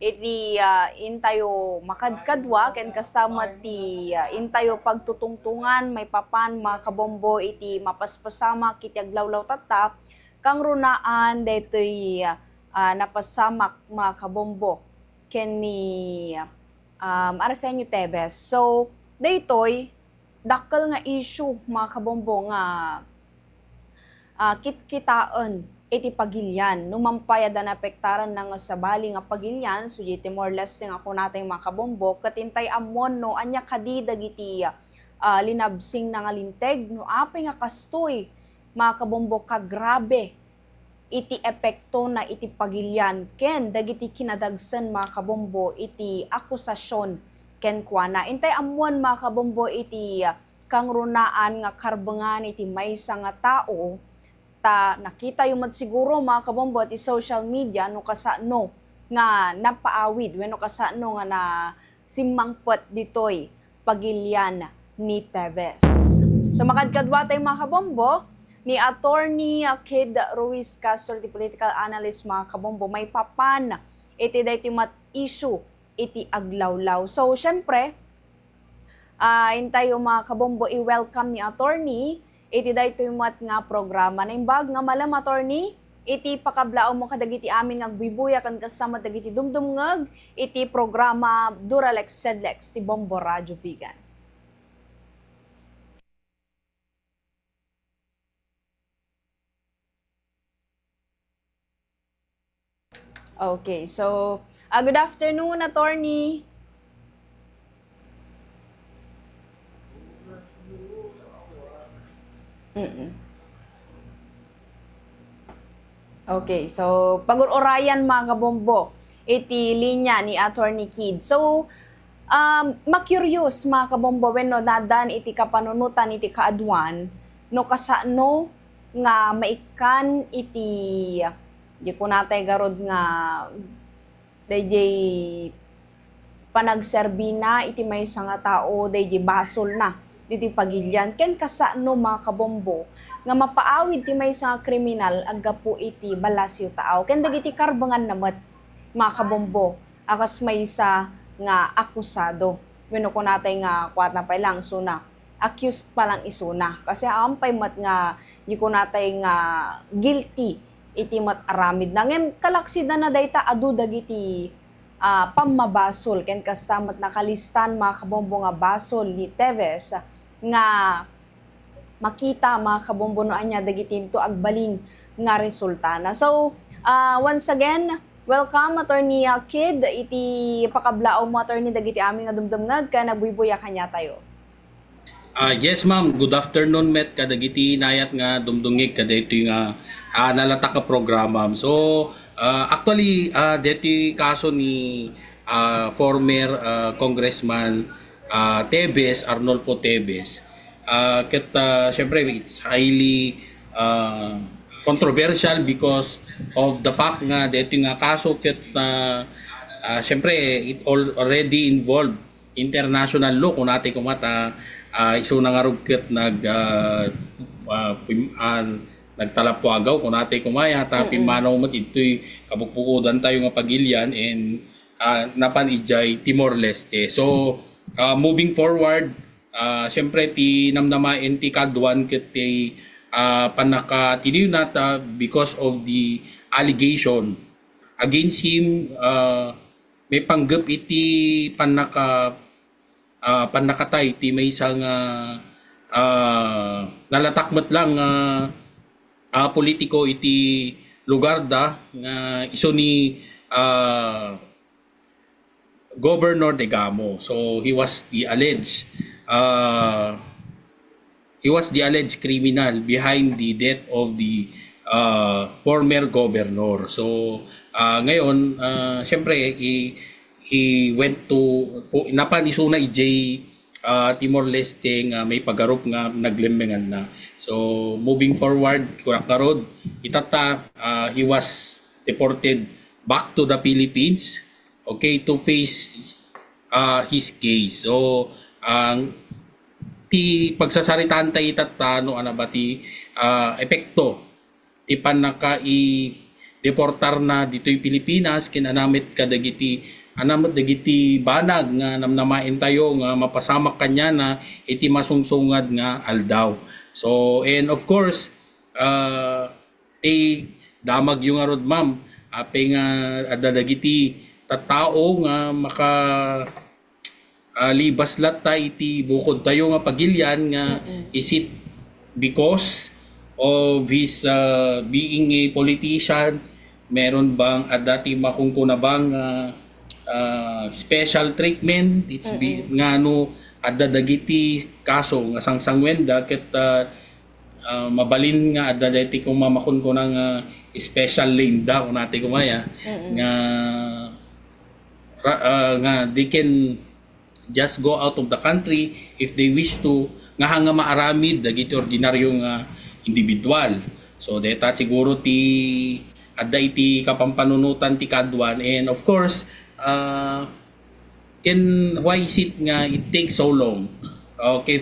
iti intayo makadkadwa ken kasama ti intayo pagtutungtungan may papan makabombo iti mapaspasamak iti aglawlaw tatta kang runaan daytoy napasamak makabombo ken ni Arsenio Tevez. So daytoy dakkel nga issue makabombo nga kitkitaan iti pagilyan. Numampaya da napektaran ng sabali nga pagilyan, so iti more or less nga ako natin makabombo, katintay amon no, anya kadi dagiti linabsing na nga linteg, no apay nga kastoy, makabombo ka grabe, iti epekto na iti pagilyan, ken dagiti kinadagsan makabombo, iti akusasyon, ken kuana. Intay amon makabombo iti kangrunaan nga karbangan iti maysa nga tao, nakita yung siguro mga kabombo at social media no kasano nga napaawid wenno kasano nga na simmangpot ditoy pagilyan ni Tevez. So makadkadwa tayo mga kabombo ni Attorney Kid Ruiz Castro, the political analyst mga kabombo, may papan iti daytoy mat issue iti aglawlaw. So syempre intayo mga kabombo i-welcome ni Attorney iti daytoy mat nga programa na imbag nga malam attorney iti pakablao mo kadagiti amin nga agbibuya kan kasama dagiti dumdumngeg iti programa Duralex Sedlex ti Bombo Radio Bigan. Okay, so good afternoon attorney. Okay, so pag-urayan mga kabombo iti linya ni Attorney Kid. So ma-curious mga kabombo wenno dadan iti kapanunutan iti kaadwan no kasano nga maikan iti di ko natay garod nga DJ panagserbina iti maysa nga tao DJ basol na dito pagilyan ken kasano mga kabombo nga mapaawid ti maysa nga kriminal aggapu iti balasyo tao ken dagiti karbangan namet mga kabombo akas maysa nga akusado wenno ko natay nga kuat na pa lang suna accused pa lang isuna kasi ampay mat nga di ko natay nga guilty iti mat aramid na ngem kalaksid na dayta adu dagiti pamabasol ken kastamat nakalistan mga kabombo nga basol ni Tevez nga makita mga kabombo no anya dagitinto agbalin nga resulta na. So once again welcome Attorney Kid iti pakablao mo attorney dagiti amin nga dumdumnag ka nagbubuya kanya tayo. Yes ma'am, good afternoon met kadagiti nayat nga dumdungig kadaytoy nga nalatak nga programa. So actually deti kaso ni former congressman Tevez, Arnolfo Tevez. Siyempre, it's highly controversial because of the fact nga dito nga kaso siyempre, it already involved international law kung natin kumata iso na nga rugket nagtalapuagaw kung natin kumaya tapi manaw mat ito'y kabukbukudan tayo nga pagilyan and napan ijay Timor-Leste. So, moving forward, siyempre ti namnamain ti kadwan ket ti panakatiliw nata because of the allegation against him may panggap iti panakatay ti may isang nalatakmat lang politiko iti lugar da iso ni Governor Degamo. So he was the alleged criminal behind the death of the former governor. So ngayon siyempre he went to napan isuna ij Timor-Leste nga may pagarup nga naglembengan na. So moving forward kurakarod itata he was deported back to the Philippines, okay, to face his case. So ti pagsasaritaan tayo itata no ano ba ti epekto ti panaka deportar na dito'y Pilipinas kinanamit kadagiti anamot dagiti banag nga namnamain tayo nga mapasamak kanya na iti masungsungad nga aldaw. So and of course damag yung arod ma'am apeng adadagiti tattao nga maka libas latta iti bukod tayo nga pagilyan nga is it because of his being a politician, meron bang dati makungkuna bang special treatment nga no adadagiti kaso nga sangsangwenda ket mabalin nga adadagiti kung mamakun ko ng special lane da kung natin kumaya nga they can just go out of the country if they wish to nga hanga maaramid dagiti ordinaryong individual. So deta siguro ti adda iti kapampanunutan ti kadwan and of course why is it nga it takes so long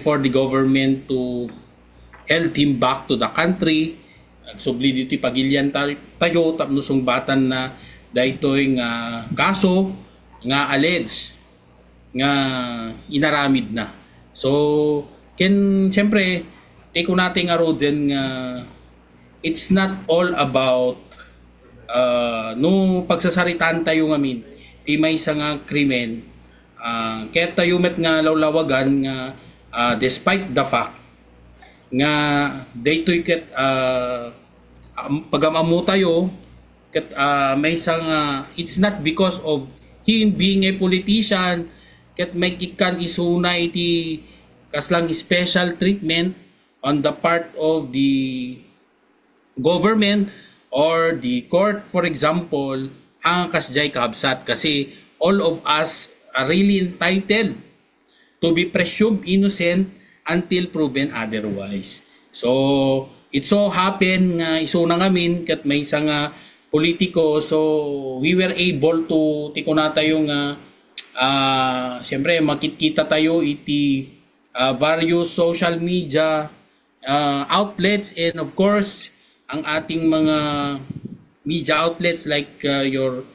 for the government to held him back to the country subli dito pagilyan tayo tapno sungbatan na daytoy nga kaso nga alleged nga inaramid na. So siyempre kung natin nga din nga it's not all about no pagsasaritaan tayo ngamin di may isa nga krimen kaya tayo met nga lawlawagan nga despite the fact nga daytoy ket pagamamu tayo ket may isa nga it's not because of him being a politician ket may kikan isuna iti kaslang special treatment on the part of the government or the court, for example, ang kasjay kabsat kasi all of us are really entitled to be presumed innocent until proven otherwise. So, it so happened nga isuna ngamin kat may isang politiko, so we were able to tikuna tayo nga siyempre makikita tayo iti various social media outlets and of course ang ating mga media outlets like your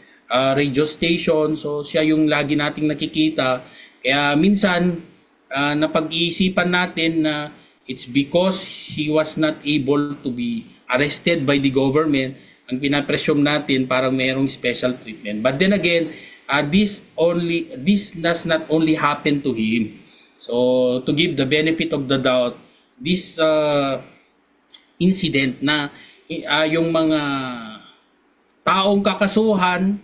radio station, so siya yung lagi nating nakikita kaya minsan napag-iisipan natin na it's because he was not able to be arrested by the government ang pinapresume natin parang mayroong special treatment, but then again this does not only happen to him. So to give the benefit of the doubt, this incident na yung mga taong kakasuhan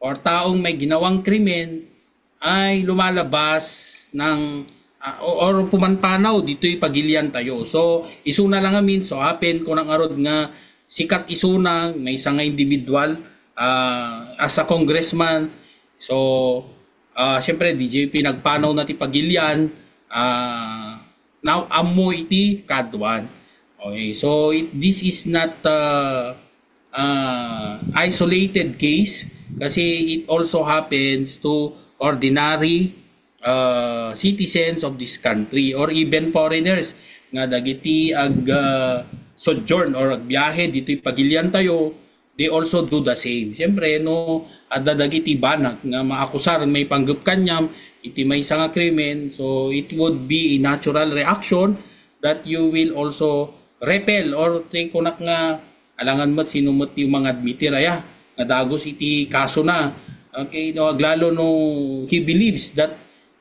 or taong may ginawang krimen ay lumalabas ng or pumanpanaw dito'y pagilian tayo. So isuna lang amin so happen kung ang arod nga sikat isuna may isang individual as a congressman. So syempre DJP nagpanaw na ti pagilian now amo iti kadwan. Okay, so this is not isolated case kasi it also happens to ordinary citizens of this country or even foreigners nga dagiti sojourn or agbiyahe dito'y pagilian tayo, they also do the same. Siyempre no adda dagiti banag nga maakusar may panggap kanyam iti may nga krimen, so it would be a natural reaction that you will also repel or take kunak nga alangan mat sinumot yung mga admitir aya nga dagos iti kaso na. Okay, no aglalo no he believes that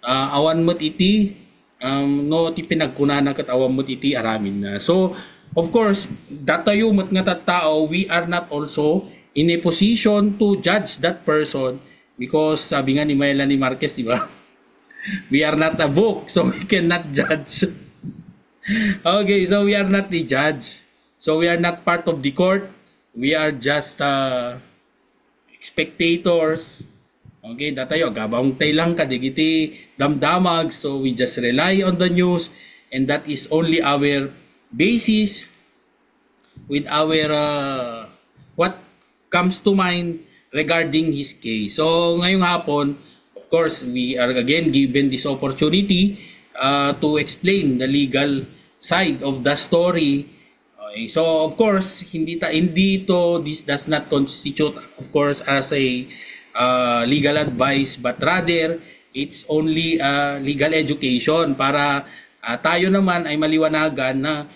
awan mat iti no ti pinagkunana ket awan mat iti aramin na. So of course datayo mat nga tattao we are not also in a position to judge that person because sabi nga ni Melanie Marquez, di ba? We are not a book so we cannot judge. Okay, so we are not the judge. So we are not part of the court. We are just spectators. Okay, datayo gabang tay lang kadigiti damdamag. So we just rely on the news and that is only our basis with our what comes to mind regarding his case. So ngayong hapon, of course, we are again given this opportunity to explain the legal side of the story. Okay, so of course this does not constitute of course as a legal advice, but rather it's only legal education para tayo naman ay maliwanagan na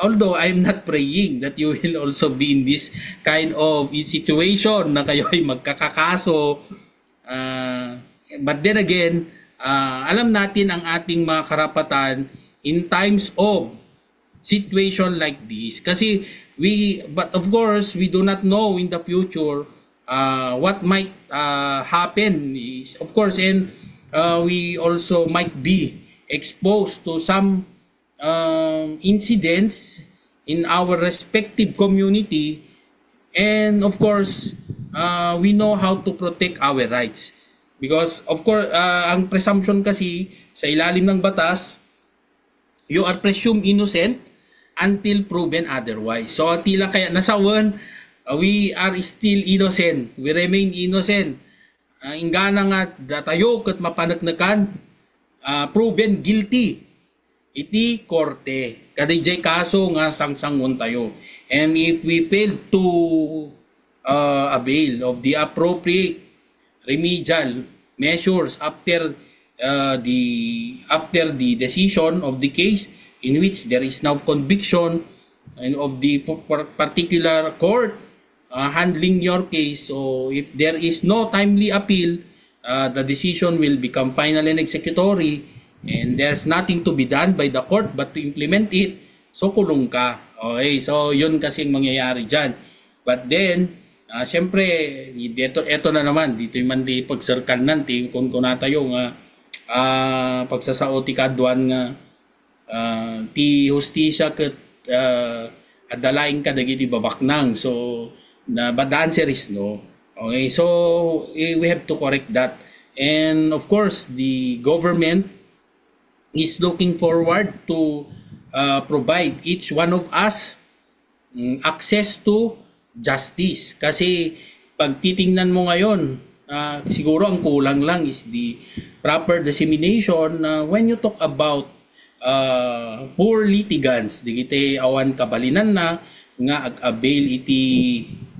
although I'm not praying that you will also be in this kind of situation na kayo ay magkakakaso, but then again alam natin ang ating mga karapatan in times of situation like this kasi but of course we do not know in the future what might happen is, of course, and we also might be exposed to some incidents in our respective community, and of course we know how to protect our rights because of course ang presumption kasi sa ilalim ng batas, you are presumed innocent until proven otherwise. So tila kaya nasawan, we are still innocent. We remain innocent. Ingana nga datayo ket mapanagnakan proven guilty. Iti korte. Kadayjay kaso nga sangsangon tayo. And if we fail to avail of the appropriate remedial measures after the decision of the case in which there is now conviction and of the particular court handling your case. So if there is no timely appeal, the decision will become final and executory and there's nothing to be done by the court but to implement it. So kulong ka. Okay, so yun kasing mangyayari dyan. But then, syempre, ito na naman, dito yung mandi pagsarkan nanti, kung tayo nga pagsasao ti kadwan nga ti hustisya ket adalain ka dagiti babaknang, so but the answer is no. Okay, so we have to correct that, and of course the government is looking forward to provide each one of us access to justice kasi pag titingnan mo ngayon, siguro ang kulang lang is the proper dissemination. When you talk about poor litigants, digiti awan kabalinan na nga ag-avail iti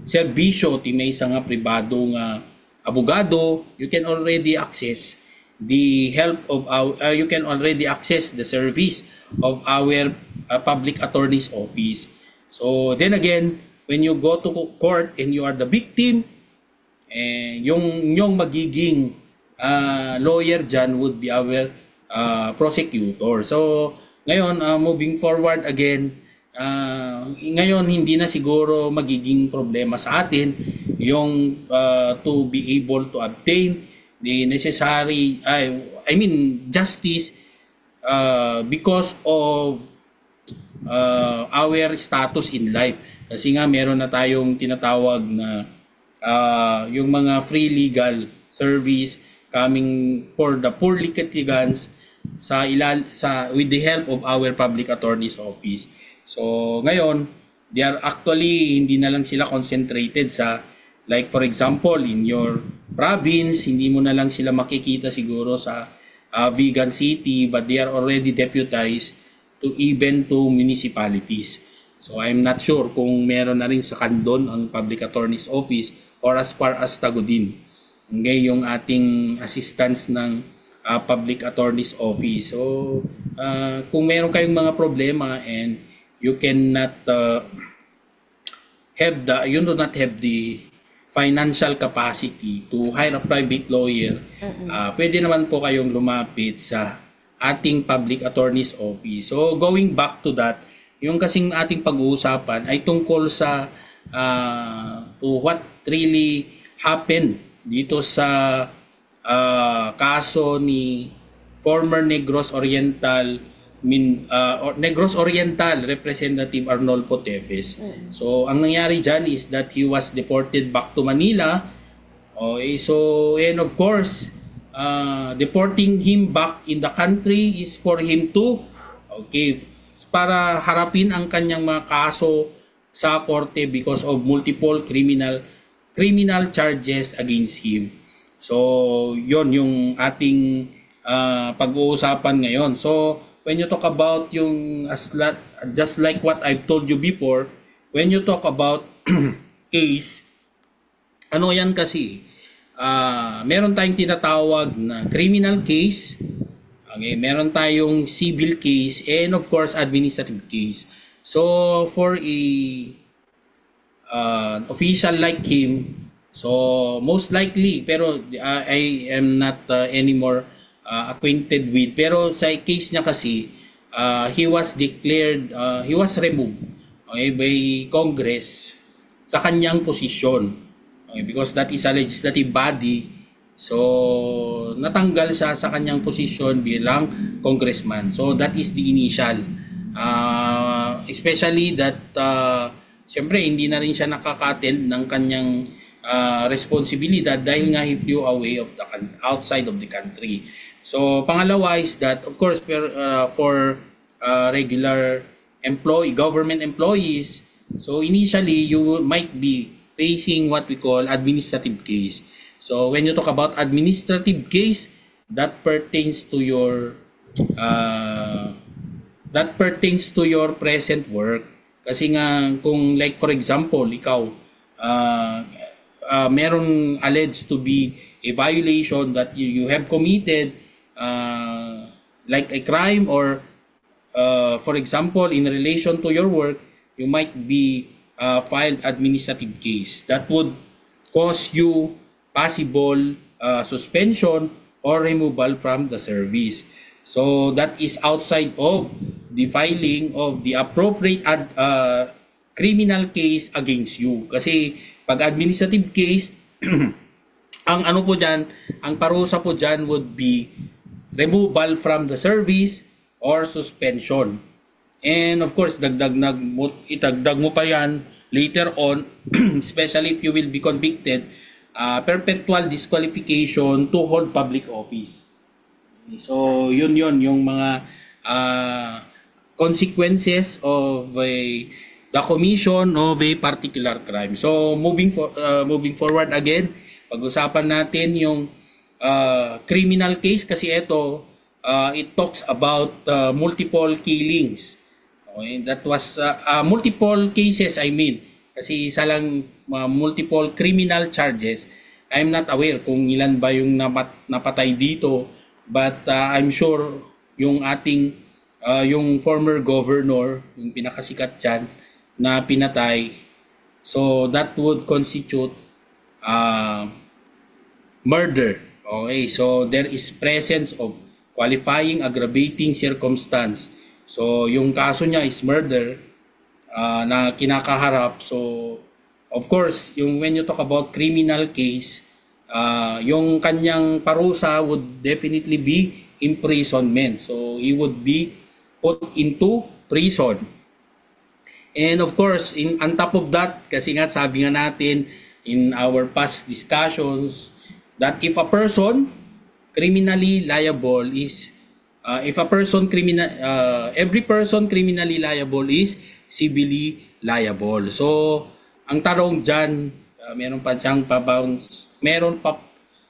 serbisyo ti may nga pribado nga abogado, you can already access the help of you can already access the service of our public attorney's office. So then again, when you go to court and you are the victim, yung magiging lawyer dyan would be our prosecutor. So ngayon, moving forward again, ngayon hindi na siguro magiging problema sa atin yung to be able to obtain the necessary justice because of our status in life. Kasi nga meron na tayong tinatawag na yung mga free legal service coming for the poor litigants with the help of our public attorney's office. So ngayon, they are actually hindi na lang sila concentrated sa, like for example, in your province, hindi mo na lang sila makikita siguro sa Vigan City, but they are already deputized to even to municipalities. So I'm not sure kung meron na rin sa Candon ang public attorney's office or as far as Tagudin. Okay, yung ating assistance ng public attorney's office. So kung meron kayong mga problema and you cannot you do not have the financial capacity to hire a private lawyer, pwede naman po kayong lumapit sa ating public attorney's office. So going back to that, yung kasing ating pag-uusapan ay tungkol sa to what really happened dito sa kaso ni former Negros Oriental Representative Arnolfo Teves. So ang nangyari dyan is that he was deported back to Manila. Okay, so and of course deporting him back in the country is for him to para harapin ang kanyang mga kaso sa korte because of multiple criminal charges against him. So yon yung ating pag-uusapan ngayon. So when you talk about yung just like what I've told you before, when you talk about case, ano yan kasi, meron tayong tinatawag na criminal case, okay, meron tayong civil case, and of course administrative case. So for a official like him, so most likely, pero I am not anymore acquainted with, pero sa case niya kasi, he was declared, he was removed, okay, by Congress sa kanyang posisyon, okay, because that is a legislative body. So natanggal siya sa kanyang posisyon bilang congressman. So that is the initial, especially that siyempre hindi na rin siya nakaka-attend ng kanyang responsibilidad dahil nga he flew away of the outside of the country. So pangalawa is that of course for regular government employees, so initially you might be facing what we call administrative case. So when you talk about administrative case, that pertains to your present work. Kasi nga kung like for example, ikaw meron alleged to be a violation that you have committed, like a crime, or for example in relation to your work, you might be filed administrative case that would cause you possible suspension or removal from the service. So that is outside of the filing of the appropriate criminal case against you. Kasi pag administrative case, ang ano po dyan, ang parusa po dyan would be removal from the service or suspension. And of course, itagdag mo pa yan later on, especially if you will be convicted, perpetual disqualification to hold public office. So yun yung mga consequences of the commission of a particular crime. So moving forward again, pag-usapan natin yung criminal case kasi ito, it talks about multiple killings. Okay, that was multiple cases, I mean, kasi isa lang multiple criminal charges. I'm not aware kung ilan ba yung napatay dito, but I'm sure yung ating yung former governor, yung pinakasikat dyan na pinatay, so that would constitute murder. Okay, so there is presence of qualifying aggravating circumstance. So yung kaso niya is murder na kinakaharap. So of course, when you talk about criminal case, yung kanyang parusa would definitely be imprisonment. So he would be put into prison. And of course, on top of that, kasi nga sabi nga natin in our past discussions, that if a person criminally liable is every person criminally liable is civilly liable. So ang tanong diyan, meron pa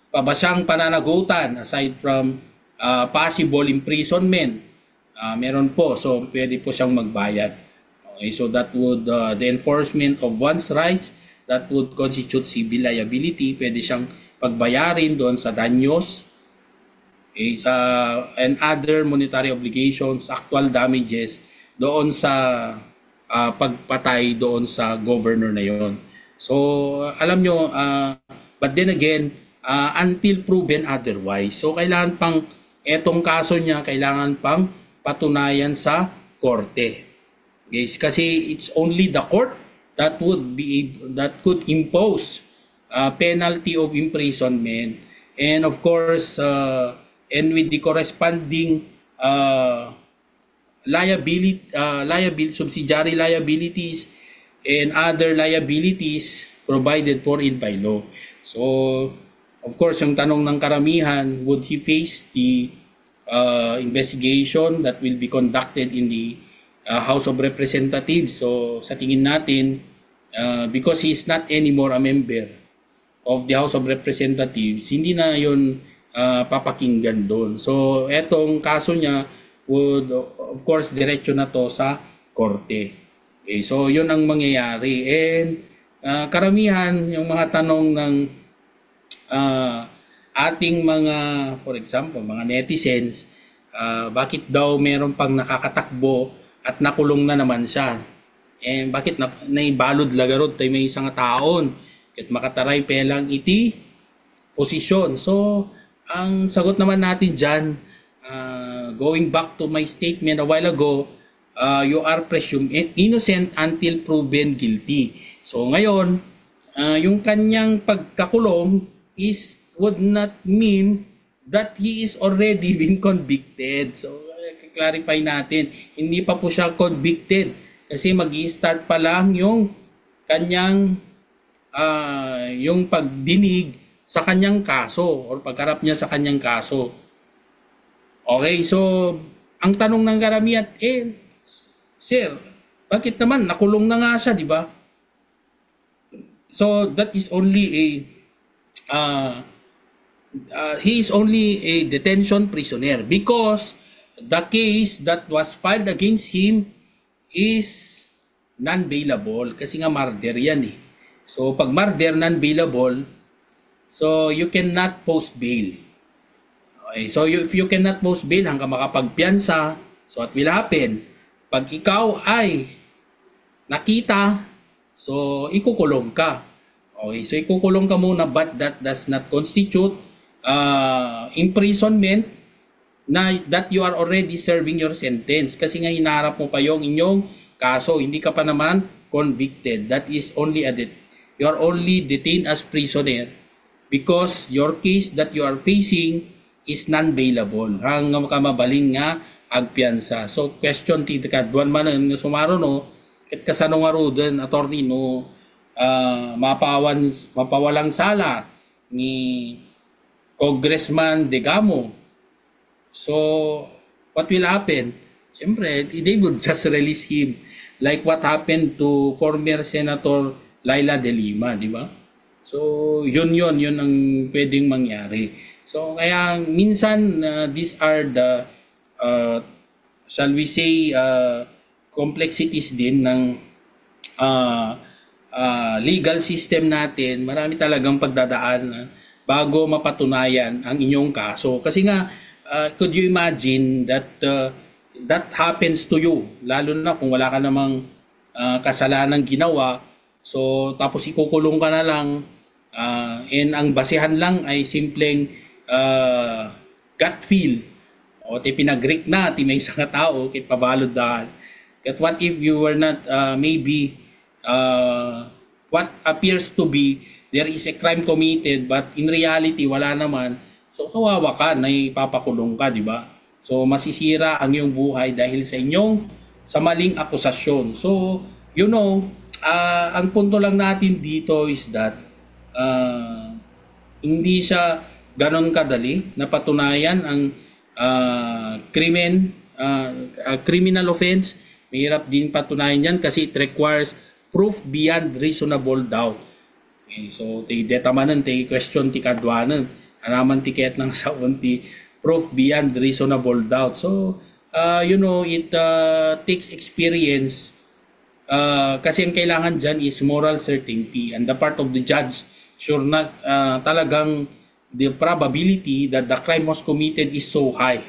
ba siyang pananagutan aside from possible imprisonment? Meron po. So pwede po siyang magbayad. Okay, so that would the enforcement of one's rights, that would constitute civil liability. Pwede siyang pagbayarin doon sa danyos, okay, and other monetary obligations, actual damages doon sa pagpatay doon sa governor na yon. So alam nyo, but then again, until proven otherwise, so kailangan pang etong kaso niya, kailangan pang patunayan sa korte. Okay, kasi it's only the court that could impose penalty of imprisonment, and of course and with the corresponding subsidiary liabilities and other liabilities provided for in by law. So of course, yung tanong ng karamihan, would he face the investigation that will be conducted in the House of Representatives? So sa tingin natin, because he is not anymore a member of the House of Representatives, hindi na yun papakinggan doon. So etong kaso niya would of course diretso na to sa korte. Okay, so yun ang mangyayari. And karamihan yung mga tanong ng ating mga, for example, mga netizens, bakit daw meron pang nakakatakbo at nakulong na naman siya? Bakit naibalod lagarod tayo may isang taon? Kat makataray pelang iti posisyon. So, ang sagot naman natin dyan, going back to my statement a while ago, you are presumed innocent until proven guilty. So, ngayon, yung kanyang pagkakulong would not mean that he is already been convicted. So, clarify natin, hindi pa po siya convicted kasi mag-i-start pa lang yung kanyang yung pagdinig sa kanyang kaso or pagharap niya sa kanyang kaso. Okay, so ang tanong ng karamihan, sir, bakit naman nakulong na nga siya, di ba? So that is only he is only a detention prisoner because the case that was filed against him is non-bailable kasi nga murder yan eh. So pag murder non-bailable, so you cannot post bail. Okay, so if you cannot post bail hanggang makapagpiyansa, so what will happen? Pag ikaw ay nakita, so ikukulong ka. Okay, so ikukulong ka muna but that does not constitute imprisonment na that you are already serving your sentence kasi nga hinaharap mo pa yung inyong kaso, hindi ka pa naman convicted. That is only you are only detained as prisoner because your case that you are facing is non-bailable hanggang mabaling nga agpiansa. So question ti kadwan man nga sumaro no ket kasano nga roden attorney no mapawalang sala ni Congressman Degamo. So, what will happen? Siyempre, they would just release him like what happened to former Senator Laila De Lima, di ba? So, yun ang pwedeng mangyari. So, kaya minsan, these are the, shall we say, complexities din ng legal system natin. Marami talagang pagdadaan bago mapatunayan ang inyong kaso. Kasi nga, could you imagine that that happens to you? Lalo na kung wala ka namang kasalanan ginawa. So, tapos ikukulong ka na lang. And ang basihan lang ay simpleng gut feel. O ti pinag-Greek na, ti may isang tao, kit pabalod dahil. But what if you were not maybe what appears to be there is a crime committed but in reality wala naman. So kawawa ka na ipapakulong ka, di ba? So masisira ang iyong buhay dahil sa maling akusasyon. So you know, ang punto lang natin dito is that hindi siya ganon kadali na patunayan ang criminal offense. Mahirap din patunayan yan kasi it requires proof beyond reasonable doubt. Okay, so detamanan question ti kadwanan anaman tiket ng saon ti proof beyond reasonable doubt. So you know, it takes experience kasi ang kailangan dyan is moral certainty and the part of the judge sure na talagang the probability that the crime was committed is so high.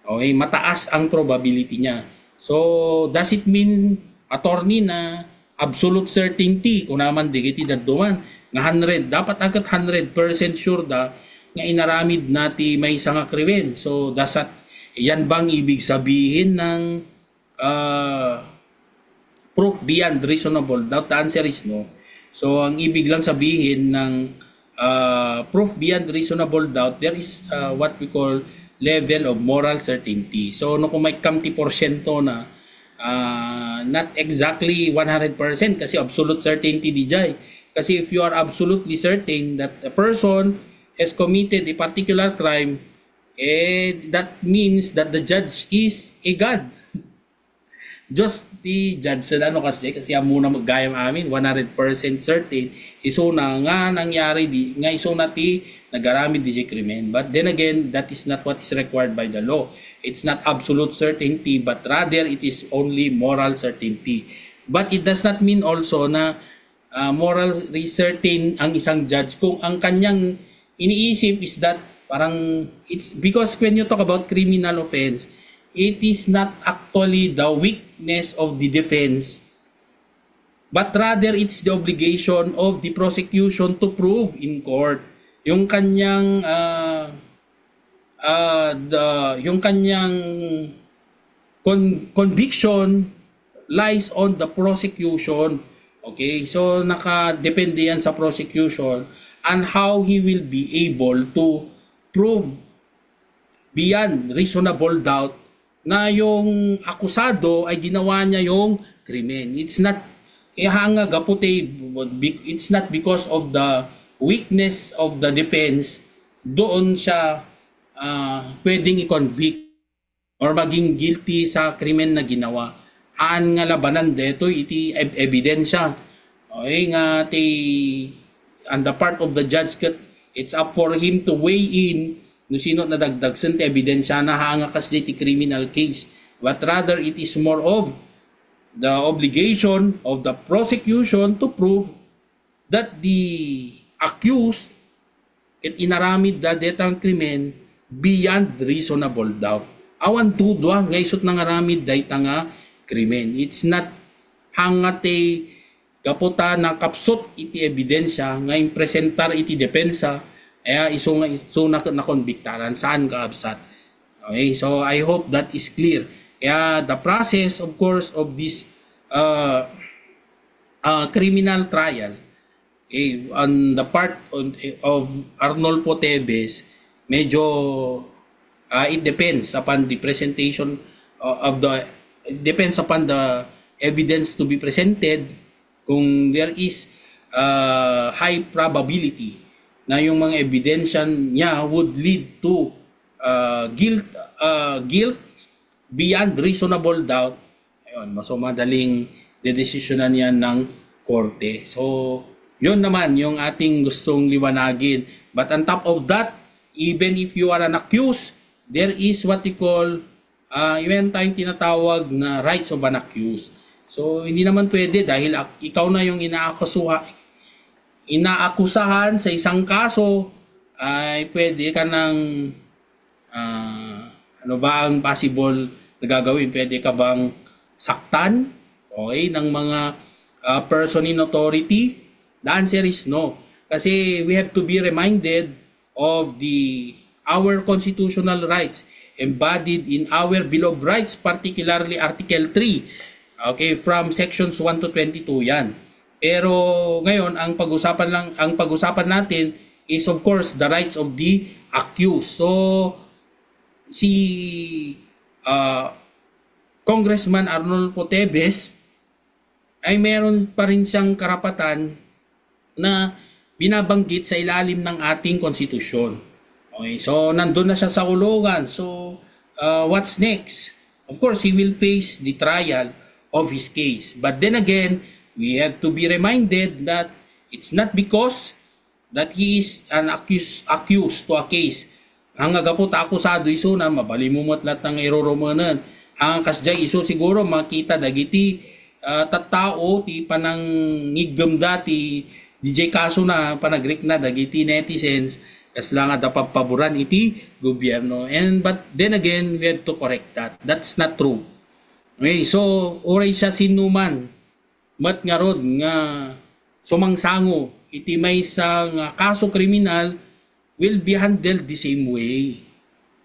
Okay, mataas ang probability niya. So does it mean attorney na absolute certainty kung naman digiti dadduman nga 100 dapat agad 100% sure da nga inaramid nati may isang krimen. So dasat yan bang ibig sabihin ng proof beyond reasonable doubt? The answer is no. So ang ibig lang sabihin ng proof beyond reasonable doubt, there is what we call level of moral certainty. So no kung may kamti porsyento na not exactly 100% kasi absolute certainty di jay. Kasi if you are absolutely certain that a person has committed a particular crime, that means that the judge is a God. Just the judge sa kasi muna maggayam amin 100% certain iso na nga nangyari di nga iso na ti nagaramid DJ krimen. But then again, that is not what is required by the law. It's not absolute certainty, but rather it is only moral certainty. But it does not mean also na morally certain ang isang judge kung ang kanyang iniisip is that parang it's because when you talk about criminal offense, it is not actually the weakness of the defense, but rather it's the obligation of the prosecution to prove in court yung kanyang conviction lies on the prosecution. Okay, so nakadepende yan sa prosecution and how he will be able to prove beyond reasonable doubt na yung akusado ay ginawa niya yung krimen. It's not it's not because of the weakness of the defense doon siya pwedeng i-convict or maging guilty sa krimen na ginawa. Aan nga labanan dito iti ebidensya. Okay nga on the part of the judge it's up for him to weigh in no sino nadagdag sa ebidensya na hanga kasi iti criminal case. But rather it is more of the obligation of the prosecution to prove that the accused ket inaramid da detang krimen beyond reasonable doubt. Awan tudwa nga isut nangaramid dayta nga krimen. It's not hangate kaputa na kapsot iti ebidensya nga impresentar iti depensa iso na konbiktaran saan ka absat. Okay, so I hope that is clear. Kaya the process of course of this criminal trial on the part of Arnolfo Teves, medyo it depends upon the presentation it depends upon the evidence to be presented kung there is high probability na yung mga ebidensya niya would lead to guilt beyond reasonable doubt. Ayun, so madaling dedesisyonan yan ng korte. So, yun naman yung ating gustong liwanagin. But on top of that, even if you are an accused, there is what we call even tayong tinatawag na rights of an accused. So, hindi naman pwede dahil ikaw na yung inaakusahan sa isang kaso, ay pwede ka ng ano ba ang possible na gagawin? Pwede ka bang saktan ng mga person in authority? The answer is no. Kasi we have to be reminded of our constitutional rights embodied in our Bill of Rights, particularly Article 3. Okay, from sections 1 to 22 yan. Pero ngayon ang pag-usapan natin is of course the rights of the accused. So si Congressman Arnolfo Teves ay meron pa rin siyang karapatan na binabanggit sa ilalim ng ating konstitusyon. Okay, so nandun na siya sa kulungan. So what's next? Of course, he will face the trial of his case. But then again, we have to be reminded that it's not because that he is an accused to a case. Ang agapot akusado iso na mabalimumot lahat ng iroromanan. Ang kasjay iso siguro makita dagiti tattao ti panang ngigam dati DJ kaso na panagrik na dagiti netizens kas lang ada papaboran iti gobyerno. But then again, we have to correct that. That's not true. Okay, so oray siya sinuman mat nga rod nga sumangsango iti may isang kaso kriminal will be handled the same way.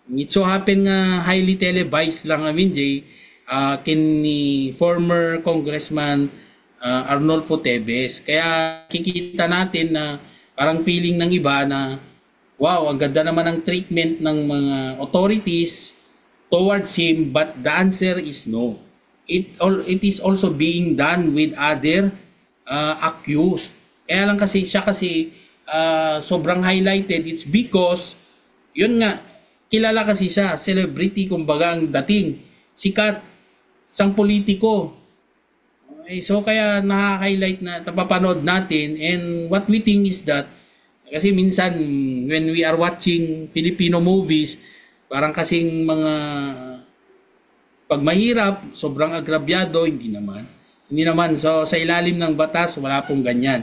It so happen nga highly televised lang amin ni former Congressman Arnolfo Teves. Kaya kikita natin na parang feeling ng iba na wow, ang ganda naman ng treatment ng mga authorities towards him, but the answer is no. It is also being done with other accused. Kaya lang kasi siya sobrang highlighted. It's because yun nga, kilala kasi siya, celebrity kumbaga ang dating, sikat, isang politiko. Okay, so kaya na-highlight na napapanood natin, and what we think is that Kasi minsan, when we are watching Filipino movies, parang kasing mga pag mahirap, sobrang agrabyado, hindi naman. Hindi naman. So, sa ilalim ng batas, wala pong ganyan.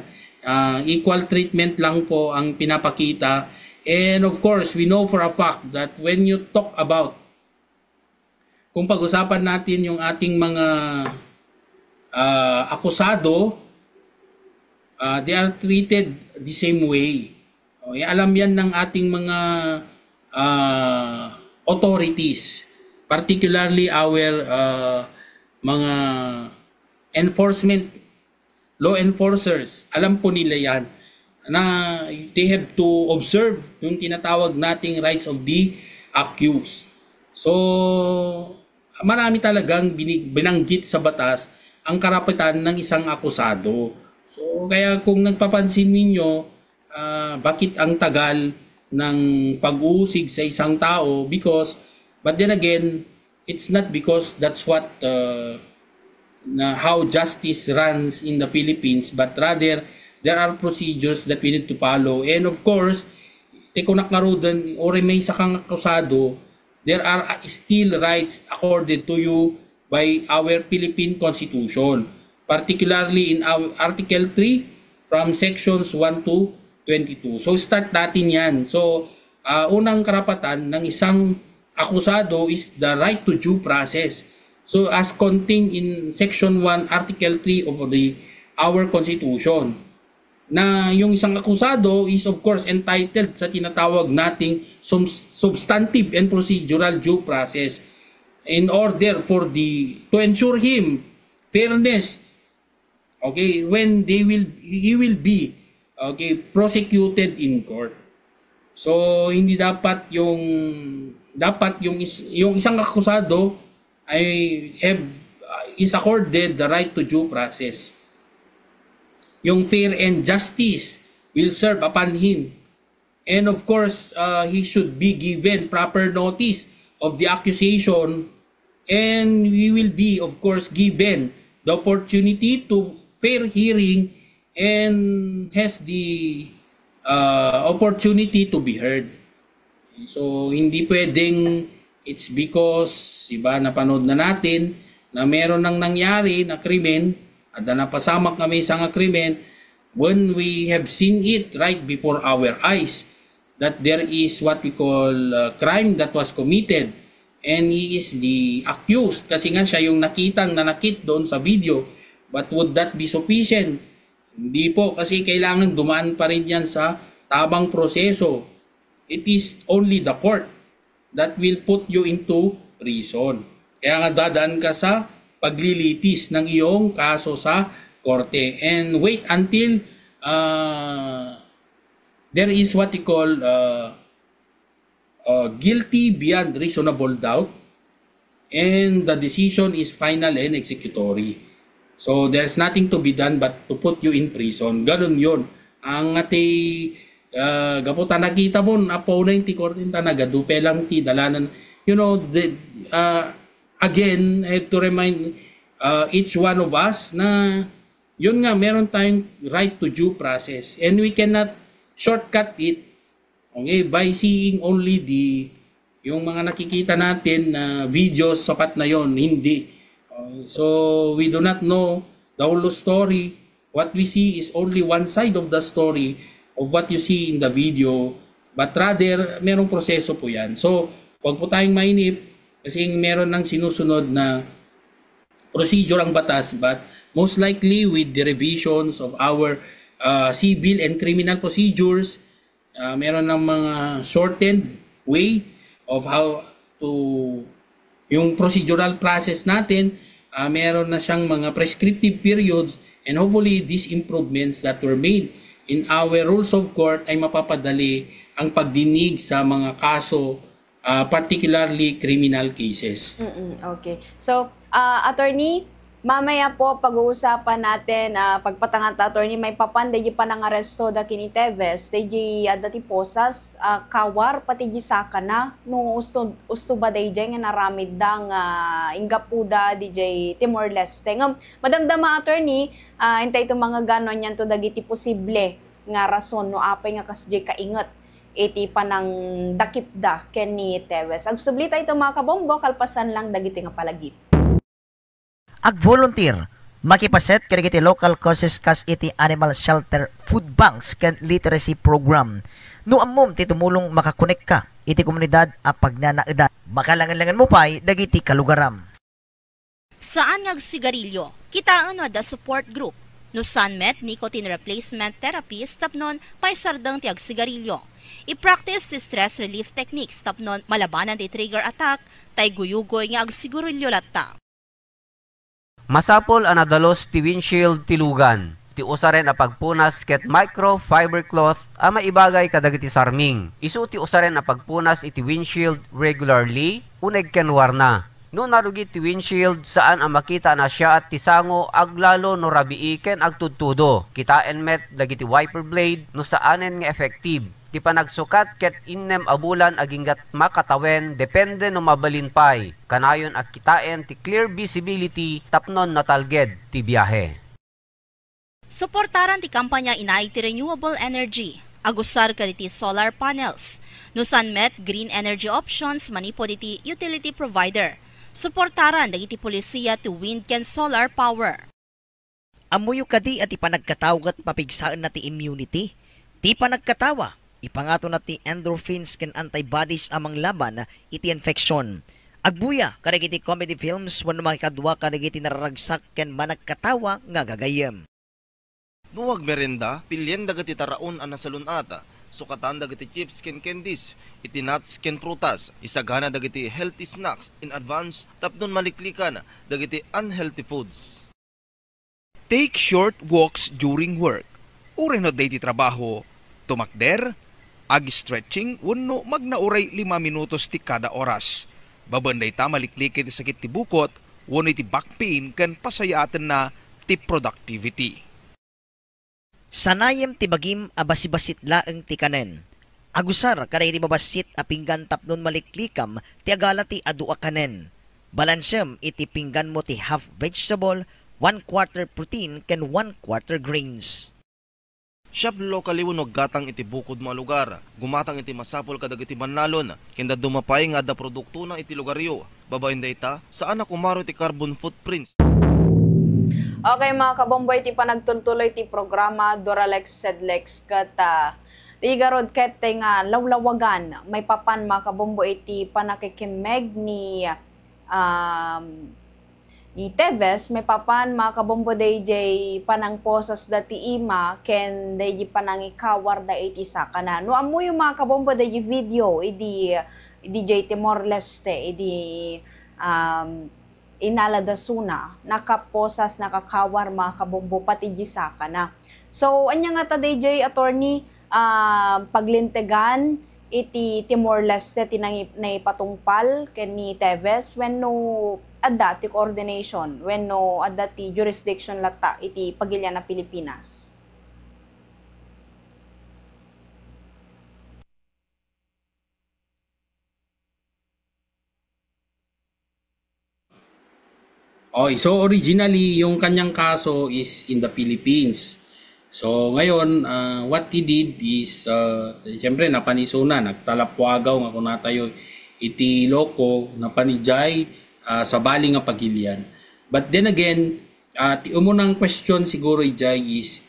Equal treatment lang po ang pinapakita. And of course, we know for a fact that when you talk about, kung pag-usapan natin yung ating mga akusado, they are treated the same way. Alam yan ng ating mga authorities, particularly our mga law enforcers. Alam po nila yan na they have to observe yung tinatawag nating rights of the accused. So, marami talagang binanggit sa batas ang karapatan ng isang akusado. So, kaya kung nagpapansin ninyo, bakit ang tagal ng pag-uusig sa isang tao? But then again, it's not because that's what how justice runs in the Philippines, but rather there are procedures that we need to follow. And of course, kung nakaroon o may isa kang akusado, there are still rights accorded to you by our Philippine Constitution, particularly in our Article 3 from sections 1 to 22. So start natin yan. So unang karapatan ng isang akusado is the right to due process. So as contained in section 1 Article 3 of our Constitution, na yung isang akusado is of course entitled sa tinatawag nating substantive and procedural due process in order to ensure him fairness, okay, when he will be prosecuted in court. So hindi dapat yung isang akusado is accorded the right to due process. Yung fair and justice will serve upon him. And of course, he should be given proper notice of the accusation, and he will be, of course, given the opportunity to fair hearing and has the opportunity to be heard. So, hindi pwedeng it's because, napanood na natin na meron nang nangyari na krimen at na napasamak kami sa krimen when we have seen it right before our eyes that there is what we call crime that was committed and he is the accused kasi nga siya yung nakitang nanakit doon sa video. But would that be sufficient? Hindi po, kasi kailangan dumaan pa rin yan sa tabang proseso. It is only the court that will put you into prison. Kaya nga dadaan ka sa paglilitis ng iyong kaso sa korte. And wait until there is what we call guilty beyond reasonable doubt and the decision is final and executory. So there's nothing to be done but to put you in prison. Ganun yun. Ang gaputan nakita mo, apo na yung tikortin tanagadu, pelang ti, dalanan. You know, again, I have to remind each one of us na yun nga, meron tayong right to due process and we cannot shortcut it by seeing only yung mga nakikita natin na videos, sapat na yon. Hindi. So we do not know the whole story. What we see is only one side of the story of what you see in the video, but rather merong proseso po yan. So wag po tayong mainip kasi meron ng sinusunod na procedure ang batas, but most likely with the revisions of our civil and criminal procedures, meron ng mga shortened way of how to yung procedural process natin, meron na siyang mga prescriptive periods, and hopefully these improvements that were made in our rules of court ay mapapadali ang pagdinig sa mga kaso, particularly criminal cases. Okay. So, attorney, mamaya po pag-uusapan natin pagpatangat attorney may papan deji pa nang aresto da kini Teves deji dati posas kawar pati ji sakana no usto ba deji nga naramid dang ingapuda DJ Timor Leste ngam madamdama attorney intay to mga ganon yan to dagiti posible nga rason no apay nga kasdi kaingat iti panang dakipda ken ni Tevez. Agsublita ito mga kabombo, kalpasan lang dagiti nga palagip. Ag volunteer makipaset kadagiti local causes kas iti animal shelter, food banks ken literacy program. No ammom ti tumulong makakonek ka iti komunidad a pagnanaedan. Makalangan-langan mo pay dagiti kalugaram. Saan nga sigarilyo? Kitaan no da support group. No Sunmet nicotine replacement therapy tapnon paisardang ti agsigarilyo. I-practice ti stress relief techniques tapnon malabanan ti trigger attack tay guyugoy nga agsigarilyo latta. Masapol anadalos ti windshield tilugan. Ti usaren a pagpunas ket microfiber cloth a maibagay kadagiti sarming. Isu ti usaren a pagpunas iti windshield regularly uneg ken warna. No narugit ti windshield saan ang makita na siya at tisango aglalo no rabii ken agtudtudo. Kitaen met dagiti wiper blade no saanen nga effective. Ti panagsukat ket innem abulan aginggat makatawen depende no mabalinpay. Kanayon at kitaen ti clear visibility tapnon natalged ti biyahe. Suportaran ti kampanya inay ti renewable energy. Agusar kariti solar panels. No Sunmet green energy options manipo iti utility provider. Suportaran dagiti polisiya ti wind ken solar power. Amuyo kadi at ipanagkatawgat papigsaan na ti immunity. Ti panagkatawa, ipangato na ti endorphins ken antibodies amang laban iti infection. Agbuya kadagiti comedy films wenno makikadwa kadagiti nararagsak ken managkatawa nga gagayem. Nuwag merenda, pilyen dagiti taraon ang nasalunata. Sukatan dagiti chips ken candies, iti nuts ken prutas, isagana dagiti healthy snacks in advance tapnon maliklikan dagiti unhealthy foods. Take short walks during work. Urenod day ti trabaho, tumakder, ag-stretching, wenno magnauray 5 minutos ti kada oras. Babanday ta maliklikit ti sakit ti bukot, wenno iti back pain ken pasayaten na ti productivity. Sanayem ti bagim abasibasit laeng ti kanen. Agusar kada iti babasit a pinggan tapnon maliklikam ti agala ti adua kanen. Balansyem iti pinggan mo ti half vegetable, 1/4 protein ken 1/4 grains. Siyab lokali wenno gatang iti bukod mga lugar. Gumatang iti masapol kadagiti banalon. Kenda dumapay nga da produkto ng iti lugaryo. Babayin dayta saan na kumaro iti carbon footprints. Okay mga kabomboy, ti panagtultuloy ti programa Doralex Sedlex kat tigarod ket nga lawlawagan may papan mga kabomboy ti panakikimeg ni Tevez, may papan mga kabombo DJ panang posas dati ima ken DJ panang ikawar da iti sakana. No amo yung mga kabombo DJ video idi DJ Timor Leste idi inaladasuna, nakaposas, nakakawar mga kabombo pati gisaka na. So, anya nga ta DJ attorney, paglintegan iti Timor Leste naipatungpal ken ni Tevez when no adda ti coordination, when no adda ti jurisdiction lata iti pagilya na Pilipinas. Okay, so originally, yung kanyang kaso is in the Philippines. So ngayon, what he did is, siyempre napanisuna, nagtalapwagaw nga kung natayo iti loko, napanijay sa bali nga pagilian. But then again, ti umunang question siguro ijay is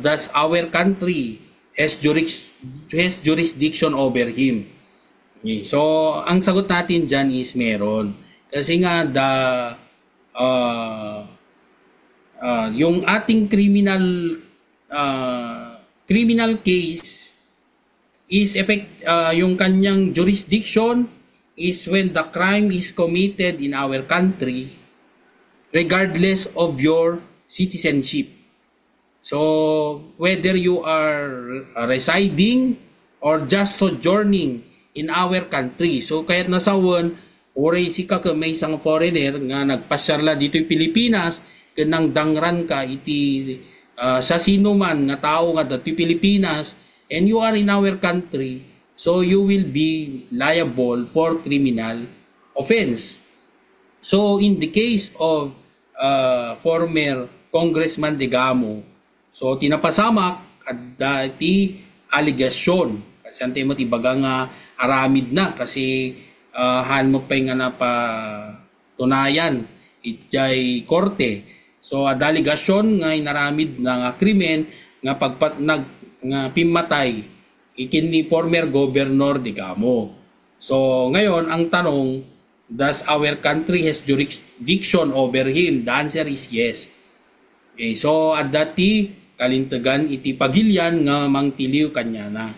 does our country has jurisdiction over him? Okay, so ang sagot natin dyan is meron. Kasi nga yung ating criminal case is yung kanyang jurisdiction is when the crime is committed in our country regardless of your citizenship. So whether you are residing or just sojourning in our country. So kaya't nasawan oray si ka may isang foreigner nga nagpasyarla dito yung Pilipinas kanang dangran ka iti sa sino man nga tao nga dito Pilipinas and you are in our country, so you will be liable for criminal offense. So in the case of former Congressman Digamo, So tinapasamak at dati aligasyon. Kasi ante mo tibaga nga aramid na kasi han mo pa nga na pa tunayan itjay korte. So ad aligasyon nga inaramid na nga krimen nga nga pimatay ikin ni former governor Digamo. So ngayon ang tanong, does our country has jurisdiction over him? The answer is yes. Okay, so at dati kalintagan iti pagilyan nga mangtiliw kanya na.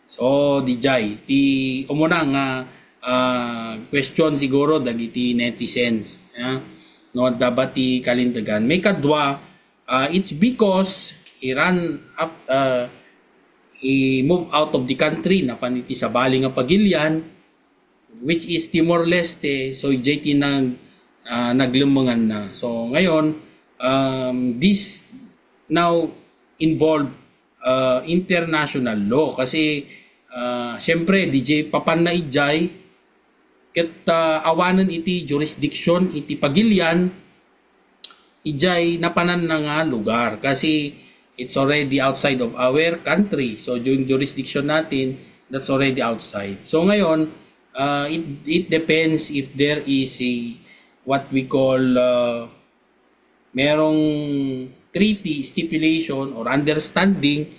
So dijay ti umuna nga question siguro dagiti netizens. No dabati kalintagan. May kadwa it's because he moved out of the country na paniti sa bali nga pagilyan which is Timor-Leste. So JT naglumangan na. So ngayon this now involve international law kasi syempre DJ papan na ijay ket awanan iti jurisdiction iti pagilyan ijay napanan na nga lugar kasi it's already outside of our country. So yung jurisdiction natin that's already outside. So ngayon it depends if there is a what we call merong treaty, stipulation, or understanding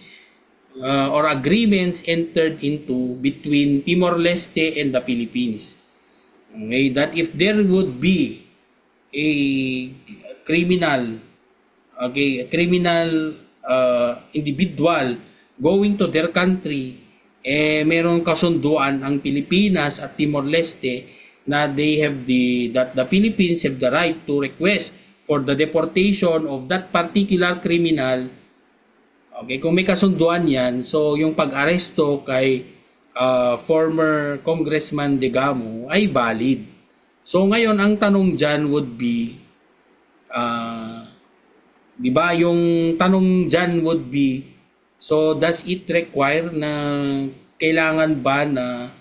or agreements entered into between Timor-Leste and the Philippines. Okay, that if there would be a criminal individual going to their country, merong kasunduan ang Pilipinas at Timor-Leste na that the Philippines have the right to request for the deportation of that particular criminal. Okay, kung may kasunduan yan, so yung pag-aresto kay former Congressman Digamo ay valid. So ngayon, ang tanong dyan would be, di ba yung tanong dyan would be, so does it require na kailangan ba na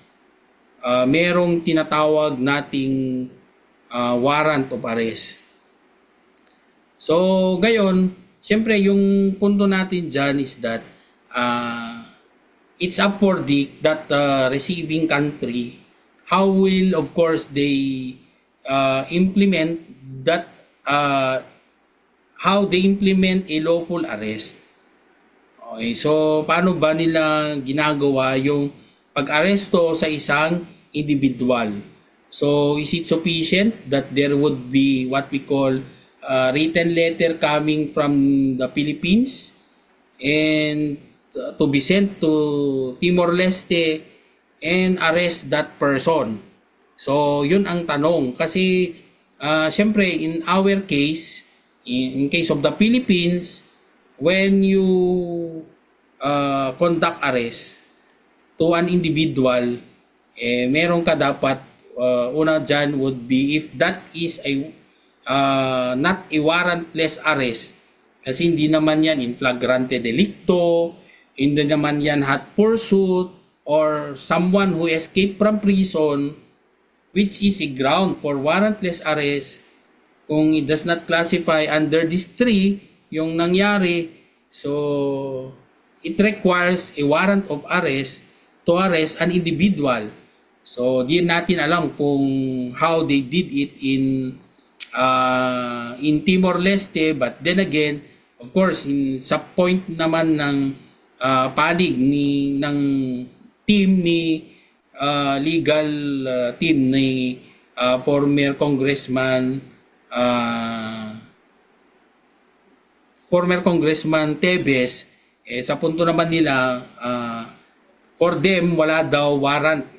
merong tinatawag nating warrant of arrest? So, gayon, siyempre yung punto natin dyan is that it's up for that receiving country how will, of course, they implement that, how they implement a lawful arrest. Okay, so paano ba nila ginagawa yung pag-aresto sa isang individual? So, is it sufficient that there would be what we call written letter coming from the Philippines and to be sent to Timor-Leste and arrest that person? So, yun ang tanong. Kasi, syempre, in our case, in case of the Philippines, when you conduct arrest to an individual, meron ka dapat, una dyan would be if that is a not a warrantless arrest, kasi hindi naman yan in flagrante delicto, hindi naman yan hot pursuit, or someone who escaped from prison, which is a ground for warrantless arrest. Kung it does not classify under this three, yung nangyari, so it requires a warrant of arrest to arrest an individual. So di natin alam kung how they did it in Timor-Leste, but then again, of course, sa point naman ng panig ng team ni legal team ni former Congressman Tebes, sa punto naman nila, for them wala daw warrant,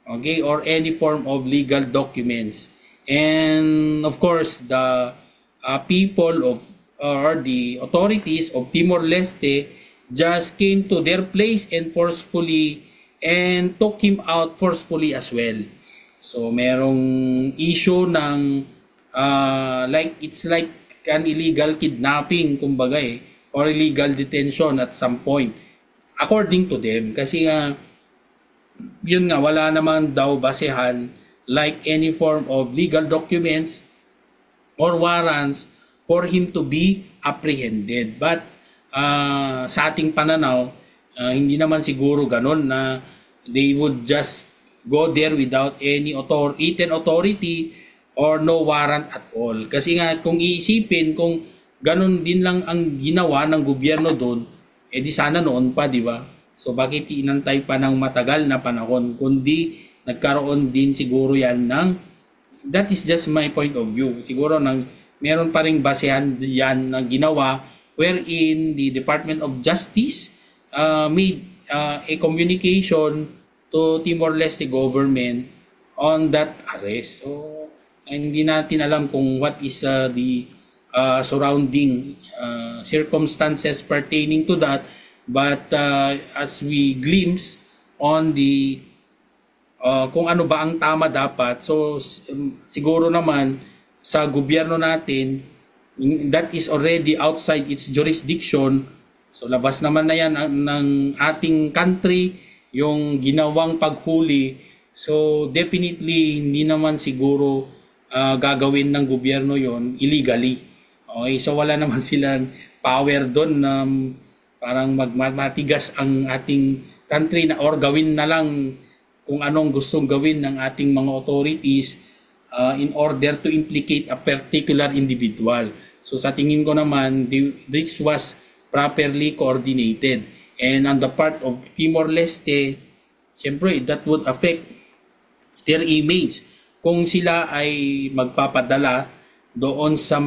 okay, or any form of legal documents. And of course, the people of or the authorities of Timor-Leste just came to their place and forcefully and took him out forcefully as well. So merong issue ng it's like an illegal kidnapping, kumbaga or illegal detention at some point, according to them. Kasi yun nga, wala naman daw basehan like any form of legal documents or warrants for him to be apprehended. But sa ating pananaw, hindi naman siguro ganon na they would just go there without any written authority or no warrant at all. Kasi nga kung iisipin, kung ganon din lang ang ginawa ng gobyerno doon, di sana noon pa, di ba? So bakit inantay pa ng matagal na panahon? Kundi nagkaroon din siguro yan ng, that is just my point of view. Siguro meron pa ring basehan yan na ginawa wherein the Department of Justice made a communication to Timor-Leste government on that arrest. So hindi natin alam kung what is the surrounding circumstances pertaining to that, but as we glimpse on the kung ano ba ang tama dapat, so siguro naman sa gobyerno natin, that is already outside its jurisdiction. So labas naman na yan ng ating country, yung ginawang paghuli. So definitely hindi naman siguro gagawin ng gobyerno yon illegally. Okay, so wala naman silang power doon na parang matigas ang ating country na or gawin na lang kung anong gustong gawin ng ating mga authorities in order to implicate a particular individual. So sa tingin ko naman, this was properly coordinated. And on the part of Timor-Leste, siyempre that would affect their image kung sila ay magpapadala doon sa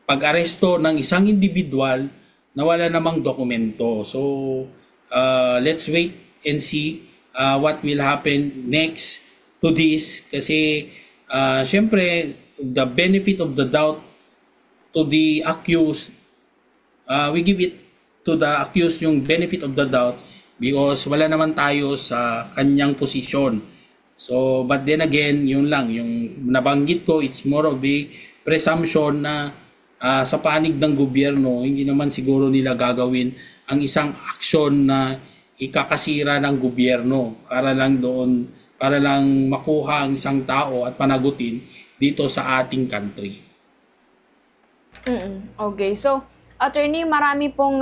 pag-aresto ng isang individual na wala namang dokumento. So let's wait and see what will happen next to this, kasi siyempre the benefit of the doubt to the accused, we give it to the accused yung benefit of the doubt because wala naman tayo sa kanyang posisyon. So but then again, yun lang yung nabanggit ko, it's more of a presumption na sa panig ng gobyerno hindi naman siguro nila gagawin ang isang aksyon na ikakasira ng gobyerno para lang makuha ang isang tao at panagutin dito sa ating country. Okay, so attorney, marami pong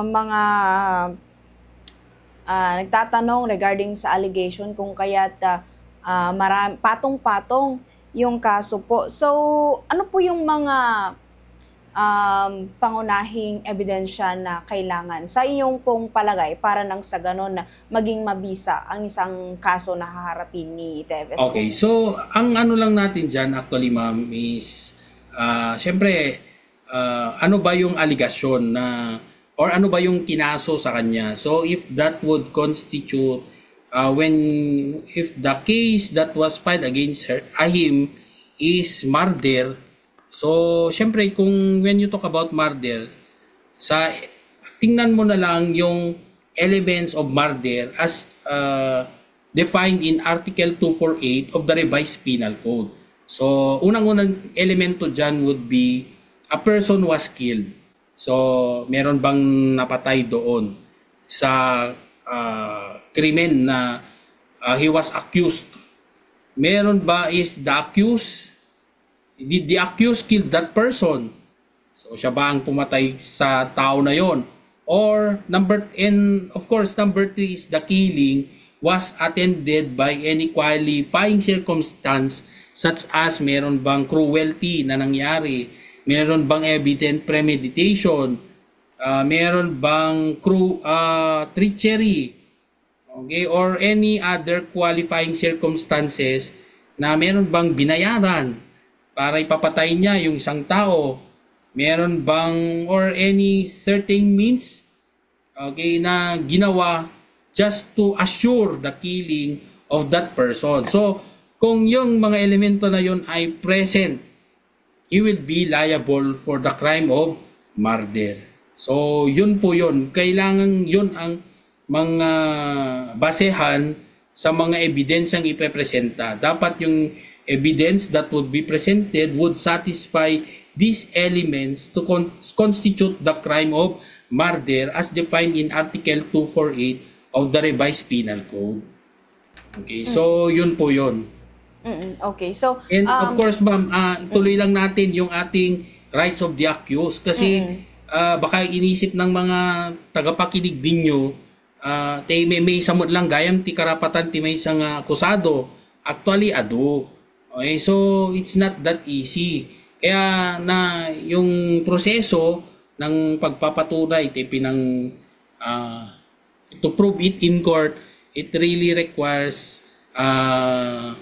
mga nagtatanong regarding sa allegation kung kaya't patong-patong yung kaso po. So ano po yung mga pangunahing ebidensya na kailangan sa inyong pong palagay para nang sa ganon na maging mabisa ang isang kaso na haharapin ni Teves? Okay, so ang ano lang natin dyan actually ma'am is syempre ano ba yung aligasyon na or ano ba yung kinaso sa kanya. So if that would constitute if the case that was filed against him is murder. So, syempre, when you talk about murder, tingnan mo na lang yung elements of murder as defined in Article 248 of the Revised Penal Code. So, unang-unang elemento dyan would be a person was killed. So, meron bang napatay doon sa krimen na he was accused? Meron ba is the accused? Did the accused kill that person? So siya ba ang pumatay sa tao na yon? Or number 3 is the killing was attended by any qualifying circumstance such as meron bang cruelty na nangyari, meron bang evident premeditation, meron bang treachery, okay, or any other qualifying circumstances na meron bang binayaran para ipapatay niya yung isang tao, meron bang or any certain means, okay, na ginawa just to assure the killing of that person. So kung yung mga elemento na yun ay present, he will be liable for the crime of murder. So yun po yun, kailangan yun ang mga basehan sa mga ebidensyang ipepresenta. Dapat yung evidence that would be presented would satisfy these elements to constitute the crime of murder as defined in Article 248 of the Revised Penal Code. Okay, so yun po yun. Okay, so and of course ma'am, tuloy lang natin yung ating rights of the accused. Kasi baka inisip ng mga tagapakinig ninyo, may samot lang gayam ti karapatan ti may isang akusado. Actually, ado. Okay, so it's not that easy. Kaya na yung proseso ng pagpapatunay ti pinang to prove it in court, it really requires a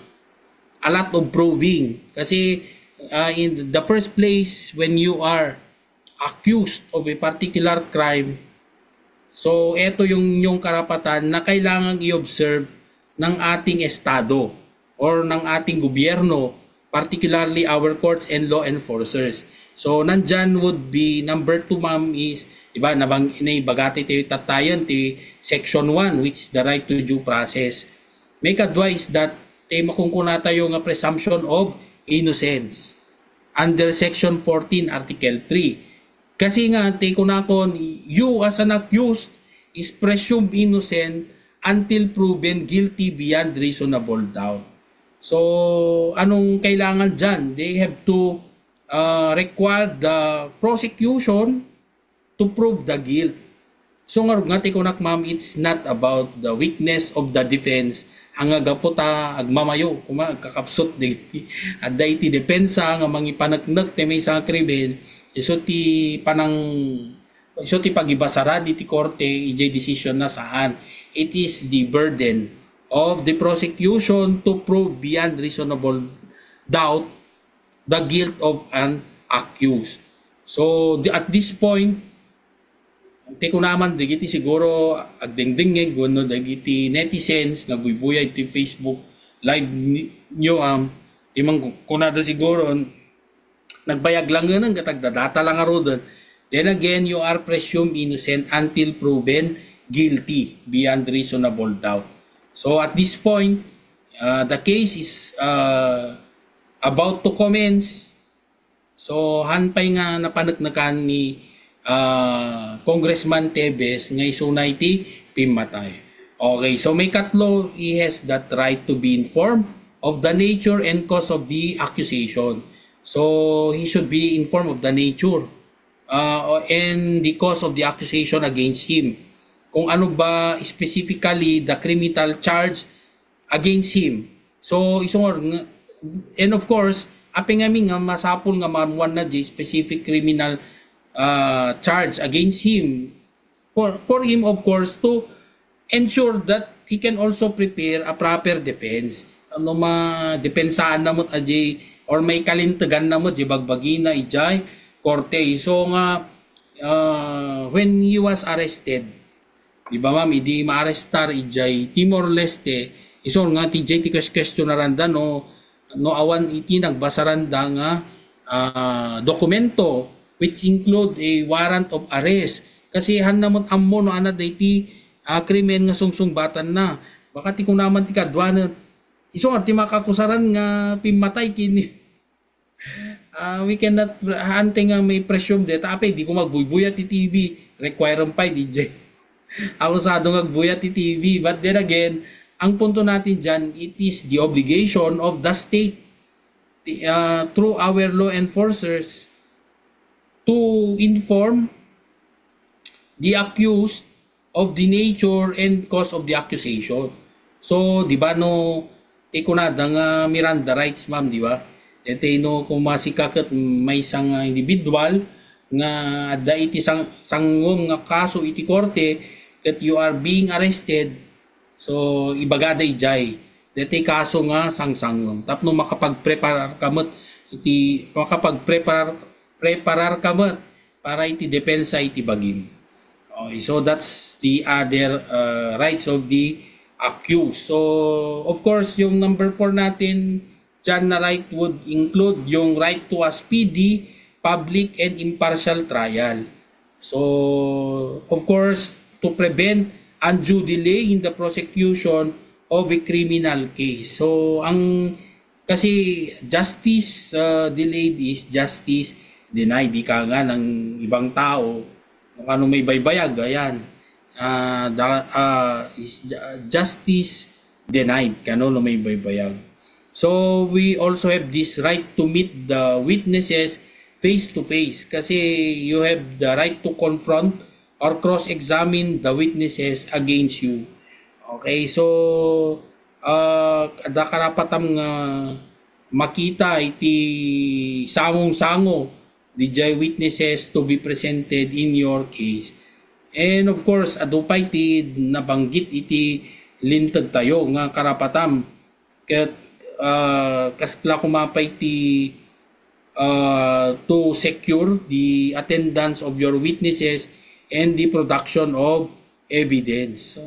lot of proving. Kasi in the first place, when you are accused of a particular crime, so ito yung karapatan na kailangang i-observe ng ating estado or ng ating gobyerno, particularly our courts and law enforcers. So nandyan would be number 2, ma'am, is diba inibagati ti tatayan ti section 1, which is the right to due process. Make advice that makungkunata yung presumption of innocence under section 14 article 3. Kasi nga kunakon, you as an accused is presumed innocent until proven guilty beyond reasonable doubt. So anong kailangan dyan? They have to require the prosecution to prove the guilt. So nga tikunak, ma'am, it's not about the weakness of the defense. Ang agaputa agmamayo kakapsot digiti adda iti depensa nga mangipanagnek ti may isang krimen iso ti pagibasara di ti korte ijay decision na saan. It is the burden of the prosecution to prove beyond reasonable doubt the guilt of an accused. So at this point, teko naman digiti siguro agdingdingeg no digiti netizens nagbuybuya iti Facebook live nyo timang kunada siguro nagbayag lang yun katagdadata lang arodon. Then again, you are presumed innocent until proven guilty beyond reasonable doubt. So at this point, the case is about to commence. So hanpay nga napanagnakan ni Congressman Tebes nga isunay ti pimatay. Okay, so may katlo, he has that right to be informed of the nature and cause of the accusation. So he should be informed of the nature and the cause of the accusation against him. Kung ano ba specifically the criminal charge against him. So isungor, and of course, aping nga masapul nga mamuan na di specific criminal charge against him for him, of course, to ensure that he can also prepare a proper defense. Ano ma-depensaan na mo ajay or may kalintagan na mo di bagbagi na ijay korte. So nga when he was arrested, di ba ma'am, hindi ma-arrestar ijay Timor-Leste, iso nga tijay ti questionaranda no awan iti nagbasaranda nga dokumento which include a warrant of arrest. Kasi hanamot ammo no ana dayti krimen nga sungsung-batan na. Baka ti kung naman ti kadwana iso nga ti makakusaran nga pimatay kini. We cannot hante nga may presume deta apay di ko magbuybuya ti TV require pa DJ. Akusado nga agbuya ti TV, but then again, ang punto natin dyan, it is the obligation of the state through our law enforcers to inform the accused of the nature and cause of the accusation. So, di ba no, ikunada nga Miranda rights, ma'am, di ba? Ete no, kung masikakat may isang individual nga ada iti sangom nga kaso iti korte that you are being arrested, so ibagada ijay. Dete kaso nga sangsangom. Tapno makapag-preparar kamot iti preparar kamot para iti depensa iti bagim. Okay, so that's the other rights of the accused. So of course yung number 4 natin dyan na right would include yung right to a speedy, public and impartial trial. So of course to prevent undue delay in the prosecution of a criminal case. So kasi justice delayed is justice denied. Di ka nga ng ibang tao kung ano may baybayag, ayan. Justice denied, kano no may baybayag. So we also have this right to meet the witnesses face to face kasi you have the right to confront or cross-examine the witnesses against you. Okay, so ada karapatang makita iti samong-sango di jay witnesses to be presented in your case. And of course, adupay ti nabanggit iti lintag tayo nga karapatam. Ket kaskla kumapay ti to secure the attendance of your witnesses and the production of evidence. So,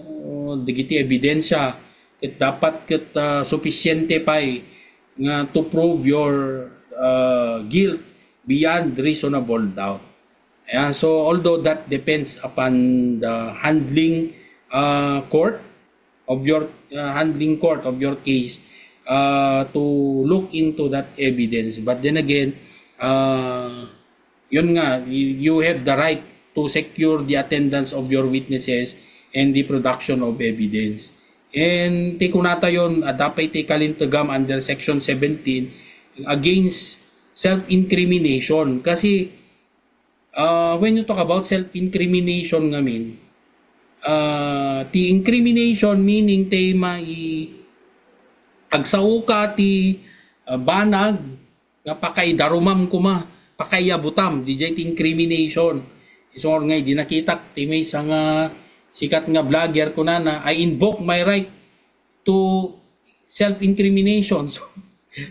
digiti ebidensya ket dapat ket sufisyente pay nga to prove your guilt beyond reasonable doubt. Ayan, so although that depends upon the handling court of your case to look into that evidence, but then again yun nga, you have the right to secure the attendance of your witnesses and the production of evidence. And tikunata yon dapat ikalintagam under section 17 against self-incrimination kasi when you talk about self-incrimination ngamin, the incrimination meaning te agsauka ti banag nga pakay darumam kuma pakay abutam DJ ti incrimination. Isor nga di nakita ti may nga sikat nga vlogger ko na I invoke my right to self-incrimination. So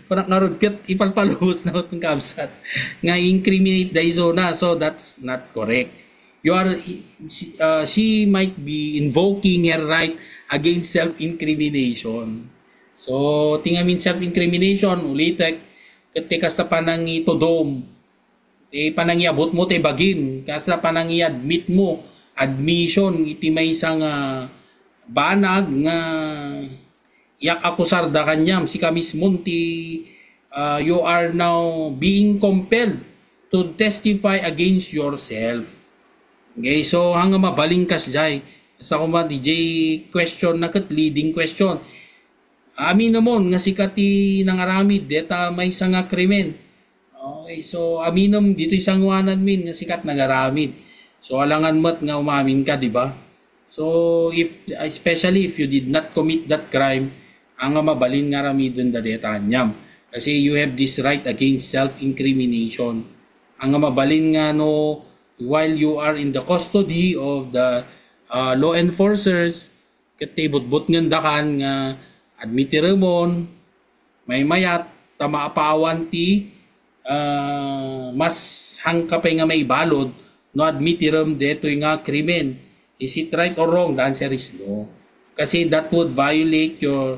parang narudkat ipalpalubos na itong kabsat nga incriminate da iso na, so that's not correct. She might be invoking her right against self-incrimination. So tingamin self-incrimination ulitek ketika sa panangi todom panangi abot mo te bagim kasa panangi admit mo admission iti may isang banag nga yak akusar da kanyam si kamismon ti you are now being compelled to testify against yourself. Okay, so hanga mabaling kas jay sa kuma DJ question na ket leading question. Amin namon nga sikati nangaramid deta may isang krimen. Okay, so aminom dito isang wanan min nga sikat nagaramid. So alangan mat nga umamin ka, di ba? So especially if you did not commit that crime, ang mabalin nga ramidon da deta nyam. Kasi you have this right against self-incrimination. Ang mabalin nga no while you are in the custody of the law enforcers, katibot-bot ngandakan nga admitiremon may mayat tamaapawan ti mas hangkapay nga may balod no admitirem deto nga krimen. Is it right or wrong? The answer is no. Kasi that would violate your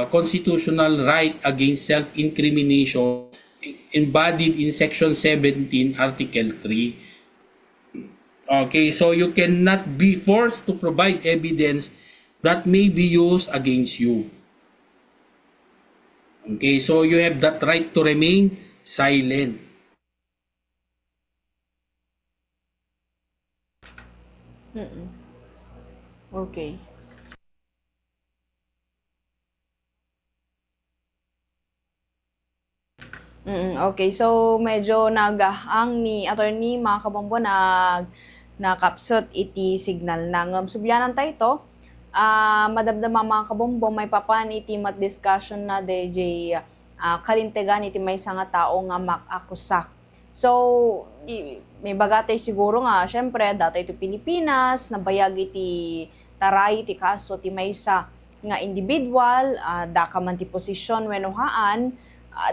constitutional right against self-incrimination embodied in section 17 article 3. Okay, so you cannot be forced to provide evidence that may be used against you. Okay, so you have that right to remain silent. Okay. Okay, so medyo nagahang ni attorney mga kabombo nakapsot iti signal ng subyanan tayo ito. Madamdama mga kabombo may papan iti mat discussion na DJ kalintegan iti may nga tao nga makakusa. So may bagatay siguro nga syempre dati iti Pilipinas nabayag iti taray iti kaso ti maysa nga individual da ka man ti posisyon wenuhaan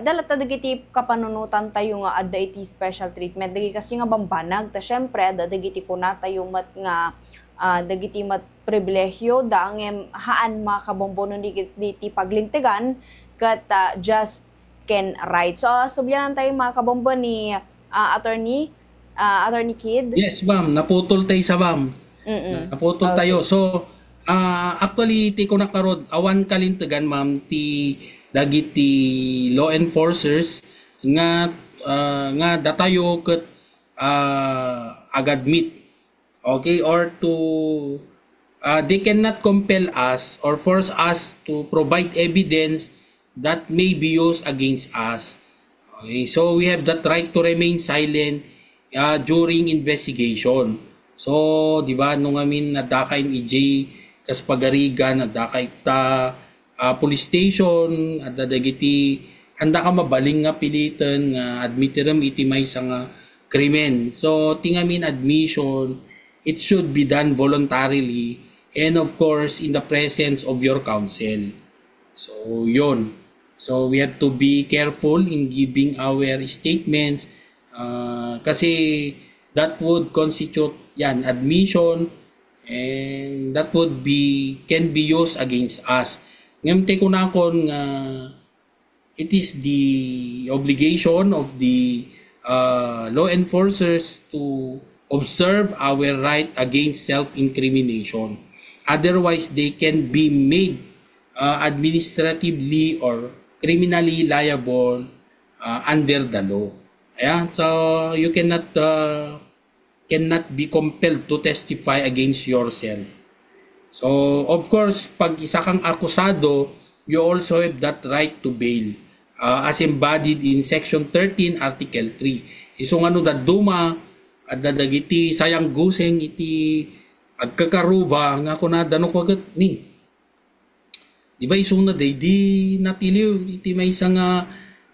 dalata dagiti kapanunutan tayo nga adda iti special treatment dagi kasi nga bambanag ta syempre adda dagiti kuna tayo mat nga dagiti mat pribilehyo da ang haan makabombo no diti paglintigan kat just can right. So subyanan tayo makabombo ni attorney Kid. Yes ma'am, naputol tayo sa ma'am. Naputol tayo. So actually ti ko nakarod awan kalintigan ma'am ti dagiti law enforcers nga datayo ket agadmit. Okay, or to they cannot compel us or force us to provide evidence that may be used against us. Okay, so we have that right to remain silent during investigation. So, di ba, nung amin nadaka in EJ, kas pagarigan, nadaka ita police station, at dagiti, handa ka mabaling nga pilitan, admitiram iti may nga krimen. So, tingamin admission, it should be done voluntarily, and of course, in the presence of your counsel. So, yun. So, we have to be careful in giving our statements, kasi that would constitute admission, and that would can be used against us. Ngayon ko na kon it is the obligation of the law enforcers to observe our right against self-incrimination. Otherwise, they can be made administratively or criminally liable under the law. Ayan, so you cannot be compelled to testify against yourself. So, of course, pag isa kang akusado, you also have that right to bail as embodied in Section 13, Article 3. So, nga no duma at dadagiti sayang guseng iti agkakaruba nga kuna danok wagat ni. Di ba isong na di napiliw iti may isang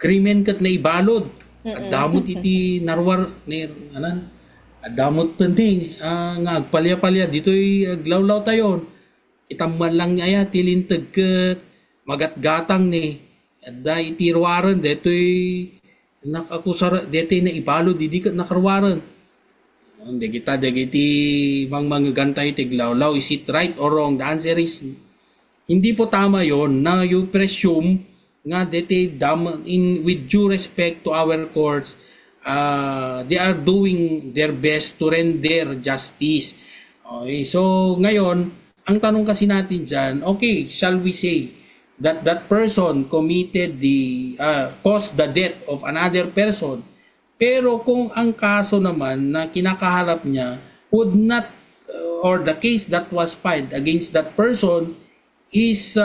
krimen kat na ibalod. At damot iti narwar ni anan. At damot tandi nga agpalya-palya dito'y aglawlaw tayon. Itamman lang niya tilintag kat magatgatang ni. At da itirwaran dito'y nakakusara dito'y na ibalod di kat nakarwaran. Hindi kita dagiti mga gantay tiglawlaw. Is it right or wrong? The answer is hindi po tama yon na you presume nga with due respect to our courts, they are doing their best to render justice. Okay, so ngayon, ang tanong kasi natin dyan, okay, shall we say that that person committed caused the death of another person, pero kung ang kaso naman na kinakaharap niya would not, or the case that was filed against that person is,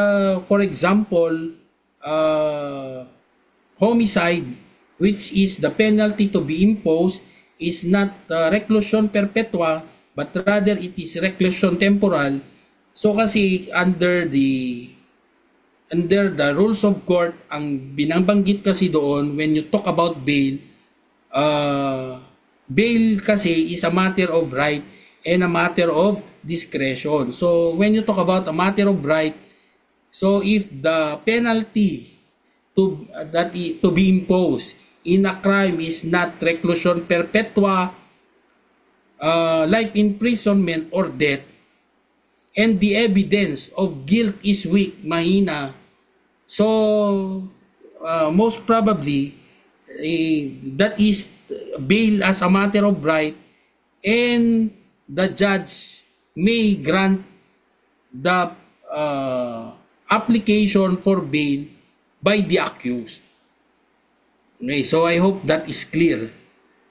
for example, homicide, which is the penalty to be imposed is not reclusion perpetua, but rather it is reclusion temporal. So kasi under the rules of court, ang binabanggit kasi doon when you talk about bail, bail kasi is a matter of right and a matter of discretion. So when you talk about a matter of right, so if the penalty to be imposed in a crime is not reclusion perpetua, life imprisonment or death, and the evidence of guilt is weak, mahina, so most probably that is bail as a matter of right, and the judge may grant the application for bail by the accused. Okay, so I hope that is clear.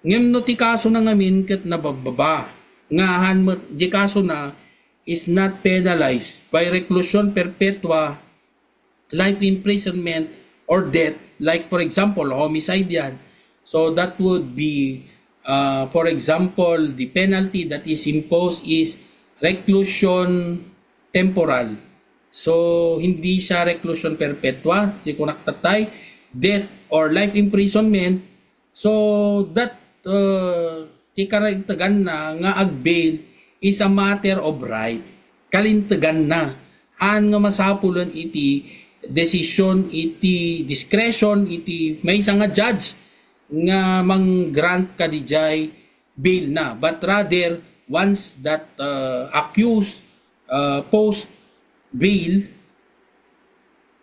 Ngem no ti kaso na ngamin ket nabababa ngahan mo di kaso na is not penalized by reclusion perpetua, life imprisonment or death, like for example homicide yan. So that would be for example the penalty that is imposed is reclusion temporal. So, hindi siya reclusion perpetua, di ko naktatay, death or life imprisonment. So, that di karintagan na nga agbail is a matter of right. Kalintagan na. An nga masapulan iti decision, iti discretion, iti may isang nga judge nga mang-grant ka dijay bail na. But rather, once that accused post bail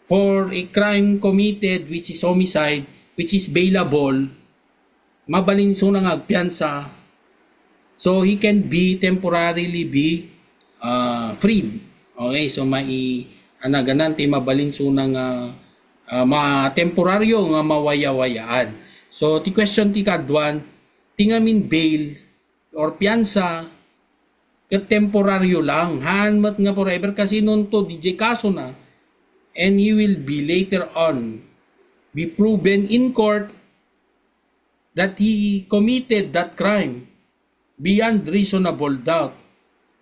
for a crime committed which is homicide, which is bailable, mabalinso na nga agpiyansa, so he can be temporarily be freed. Okay, so anaganante mabalinso na nga temporaryo nga mawaya-wayaan. So ti question ti kadwan, tingamin bail or piyansa ket temporaryo lang, hanmat nga forever kasi nun to DJ kaso na, and he will be later on be proven in court that he committed that crime beyond reasonable doubt,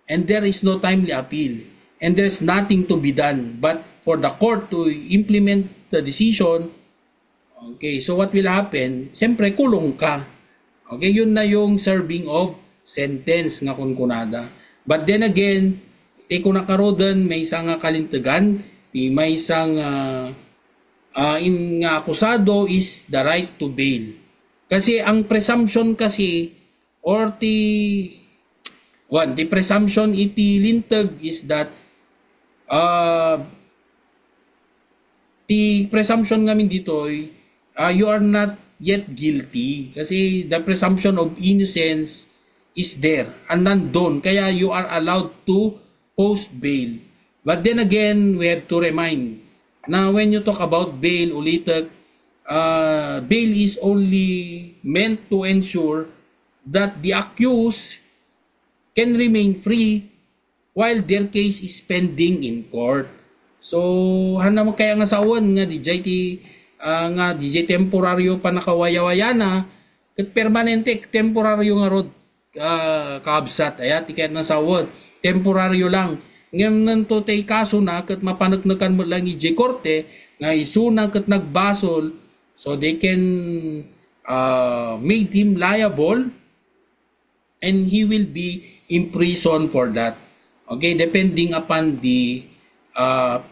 and there is no timely appeal, and there's nothing to be done but for the court to implement the decision. Okay, so what will happen? Siyempre, kulong ka. Okay, yun na yung serving of sentence nga kunkunada. But then again, kung nakarodan, may isang kalintagan, may isang in akusado is the right to bail. Kasi ang presumption kasi, or the presumption iti lintag is that the presumption ngamin dito you are not yet guilty. Kasi the presumption of innocence is there and nandun. Kaya you are allowed to post bail. But then again, we have to remind na when you talk about bail, ulitak, bail is only meant to ensure that the accused can remain free while their case is pending in court. So, hanam kaya nga sawan nga DJ temporaryo pa nakawaya-waya na, kat permanente temporaryo nga rod kaabsat. Ayat, tiket na sawan. Temporaryo lang. Ngayon nanto tay kaso na kat mapanagnakan mo lang ije korte nga isuna kat nagbasol, so they can make him liable and he will be imprisoned for that. Okay, depending upon the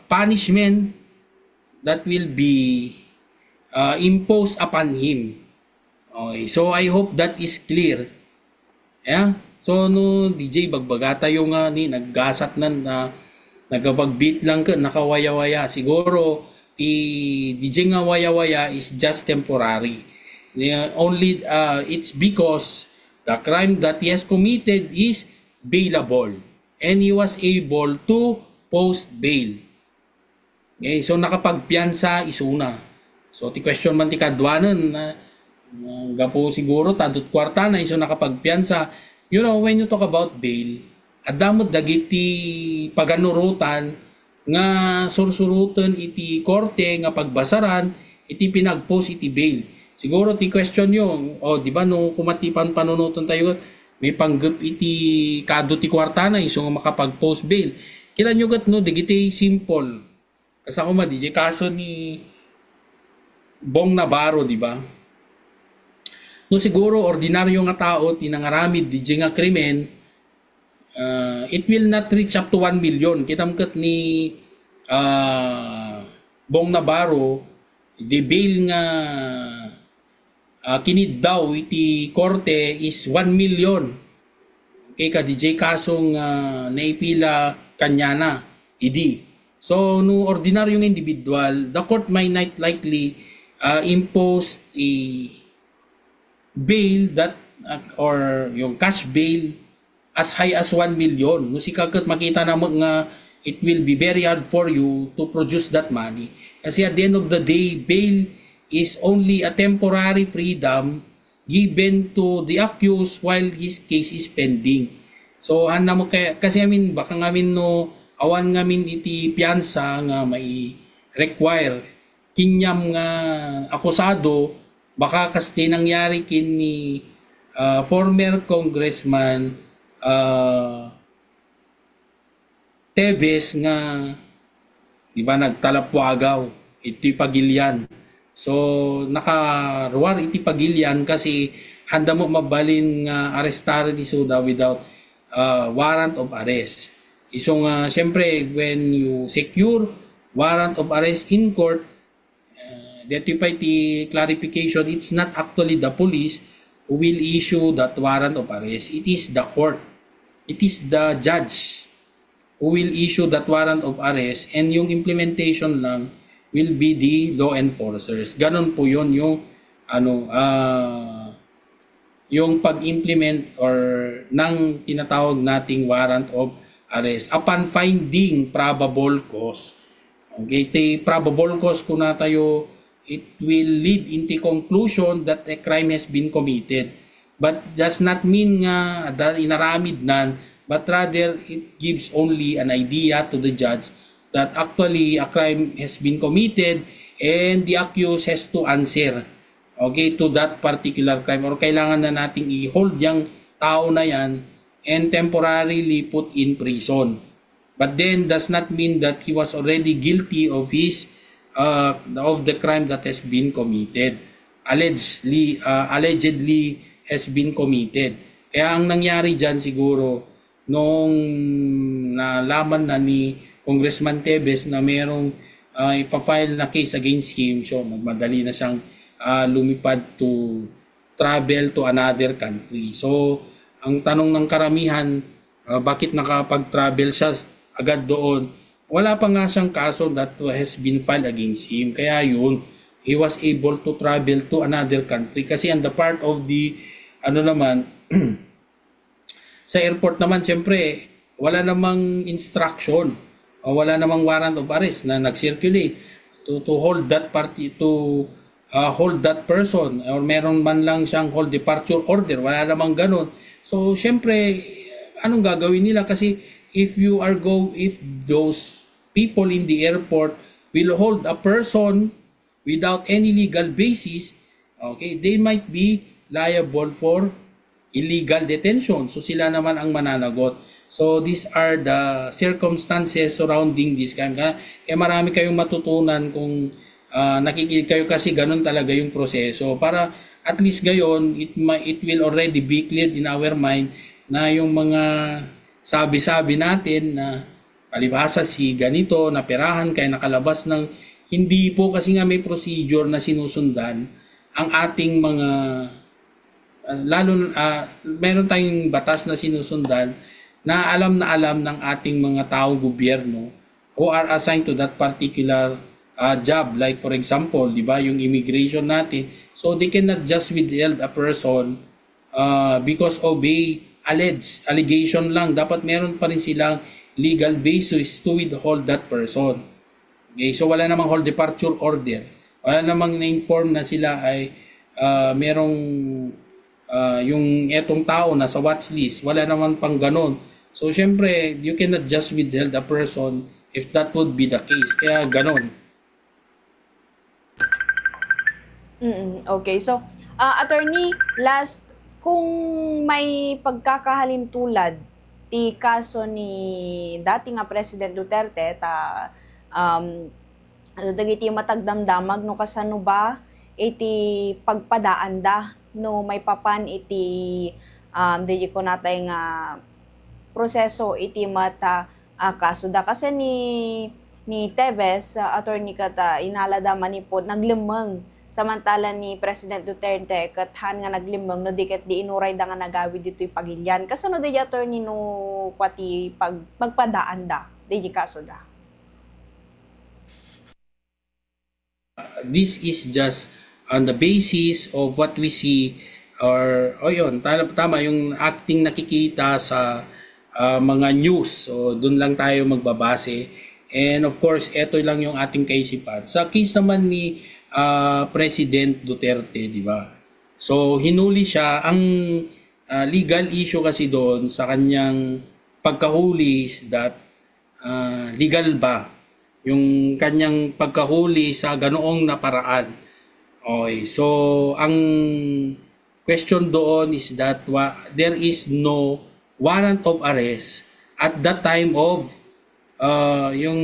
punishment that will be imposed upon him. Okay, so I hope that is clear. Yeah? So no DJ bagbagata yung ni naggasat na nagapagbit lang ka nakawaya-waya. Siguro DJ nga waya-waya is just temporary. Only it's because the crime that he has committed is bailable and he was able to post bail. Okay, so nakapagpiyansa isuna. So ti question man ti kadwanan na gapo siguro tadot kwarta na iso nakapagpiyansa. You know, when you talk about bail, adamot dagiti paganurutan nga sursurutan iti korte nga pagbasaran iti pinagpost iti bail. Siguro ti question yung, di ba nung kumatipan panunutan tayo, may panggap iti kado ti kwarta na iso nga makapag-post bail. Kila nyo gat no, digiti simple. Kasi ako DJ kaso ni Bong Navarro, di ba? No, siguro ordinaryo nga tao tinangaramid DJ nga krimen, it will not reach up to 1 million. Kitamkat ni Bong Navarro, the bail nga kinid daw iti korte is 1 million. Okay ka DJ kasong naipila kanya na idi. So no ordinaryong individual, the court might not likely impose a bail that or yung cash bail as high as 1 million. No, si kagat makita na nga it will be very hard for you to produce that money. Kasi at the end of the day, bail is only a temporary freedom given to the accused while his case is pending. So handa mo kaya, kasi amin baka ngamin no awan ngamin iti piyansa nga may require kinyam nga akusado. Baka kasi nangyari kini former Congressman Teves nga di ba nagtalapwagaw iti Pagilian. So nakaruar iti Pagilian kasi handa mo mabalin nga arestaran isuda without warrant of arrest. So nga syempre when you secure warrant of arrest in court, that you find the clarification, it's not actually the police who will issue that warrant of arrest. It is the court. It is the judge who will issue that warrant of arrest, and yung implementation lang will be the law enforcers. Ganon po yun yung yung pag-implement or ng tinatawag nating warrant of arrest upon finding probable cause. Okay, the probable cause kung na tayo, it will lead into conclusion that a crime has been committed. But does not mean nga inaramid nan, but rather it gives only an idea to the judge that actually a crime has been committed and the accused has to answer. okay, to that particular crime, or kailangan na nating i-hold yung tao na yan and temporarily put in prison. But then does not mean that he was already guilty of his of the crime that has been committed. Allegedly has been committed. Kaya ang nangyari dyan siguro nung nalaman na ni Congressman Teves na merong ipa-file na case against him, so magmadali na siyang lumipad to travel to another country. So ang tanong ng karamihan, bakit nakapag-travel siya agad doon? Wala pa nga siyang kaso that has been filed against him. Kaya yun, he was able to travel to another country. Kasi on the part of the, sa airport naman, siyempre, wala namang instruction o wala namang warrant of arrest na nag-circulate to hold that party, to hold that person, or meron man lang siyang hold departure order. Wala namang ganun. So, siyempre, anong gagawin nila? Kasi if those people in the airport will hold a person without any legal basis, okay, they might be liable for illegal detention. So sila naman ang mananagot. So these are the circumstances surrounding this crime. Kaya marami kayong matutunan kung nakikinig kayo, kasi ganun talaga yung proseso. Para at least gayon, it will already be cleared in our mind na yung mga sabi-sabi natin na palibhasa si ganito, naperahan kaya nakalabas ng hindi po, kasi nga may procedure na sinusundan ang ating mga meron tayong batas na sinusundan na alam ng ating mga taong gobyerno who are assigned to that particular job. Like for example, di ba, yung immigration natin. So they cannot just withhold a person because of allegation lang. Dapat meron pa rin silang legal basis to withhold that person. Okay, so wala namang hold departure order. Wala namang na-inform na sila ay merong yung etong tao na sa watch list. Wala namang pang ganon. So syempre, you cannot just withhold a person if that would be the case. Kaya ganon. Okay, so attorney, last, kung may pagkakahalintulad ti kaso ni dating nga President Duterte dagiti matagdamdamag no kasano ba iti pagpadaan da no may papan iti di ko natay nga proseso iti mata kaso da, kasi ni Teves attorney kata inalada manipod naglimeng samantala ni President Duterte kathan nga naglimeng no diket di inuray da nga nagawi dito'y pagilyan. Kasano di attorney no kwati pagpadaan da di kaso da? This is just on the basis of what we see, or yun, tama yung acting nakikita sa mga news. So doon lang tayo magbabase. And of course, ito lang yung ating kaisipan. Sa case naman ni President Duterte, di ba? So hinuli siya. Ang legal issue kasi doon sa kanyang pagkahuli is that legal ba yung kanyang pagkahuli sa ganoong na paraan. Okay, so ang question doon is that there is no warrant of arrest at that time of yung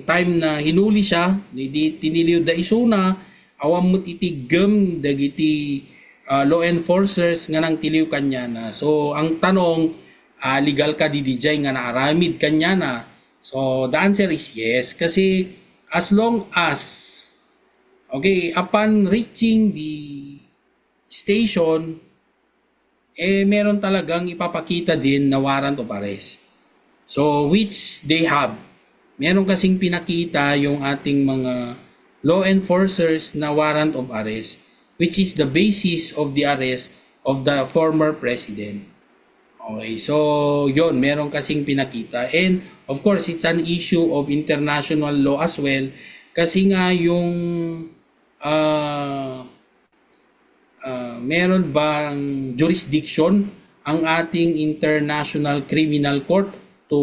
time na hinuli siya, tiniliw da isuna, awam mo titigam dagiti law enforcers nga nang tiliw kanya na. So ang tanong, legal ka didijay nga naaramid kanya na? So the answer is yes, kasi as long as upon reaching the station, meron talagang ipapakita din na warrant of arrest. So, which they have. Meron kasing pinakita yung ating mga law enforcers na warrant of arrest, which is the basis of the arrest of the former president. Okay, so yon, meron kasing pinakita. And of course, it's an issue of international law as well, kasi nga yung meron bang jurisdiction ang ating International Criminal Court to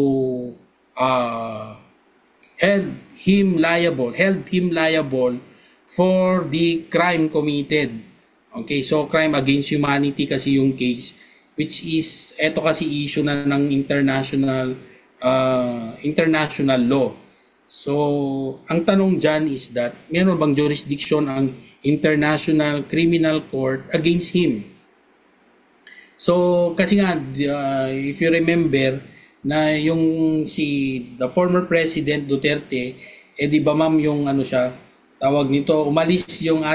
held him liable for the crime committed Okay, so crime against humanity kasi yung case, which is, eto kasi issue na ng international law. So, ang tanong dyan is that, meron bang jurisdiction ang International Criminal Court against him? So, kasi nga, if you remember, na yung the former President Duterte, di ba ma'am yung ano siya, tawag nito, umalis yung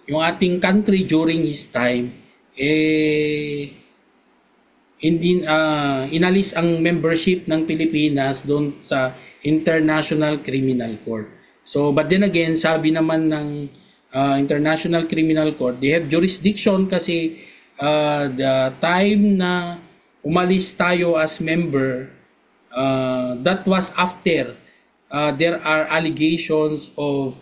ating country during his time, hindi inalis ang membership ng Pilipinas doon sa International Criminal Court. So, but then again, sabi naman ng International Criminal Court, they have jurisdiction kasi the time na umalis tayo as member, that was after there are allegations of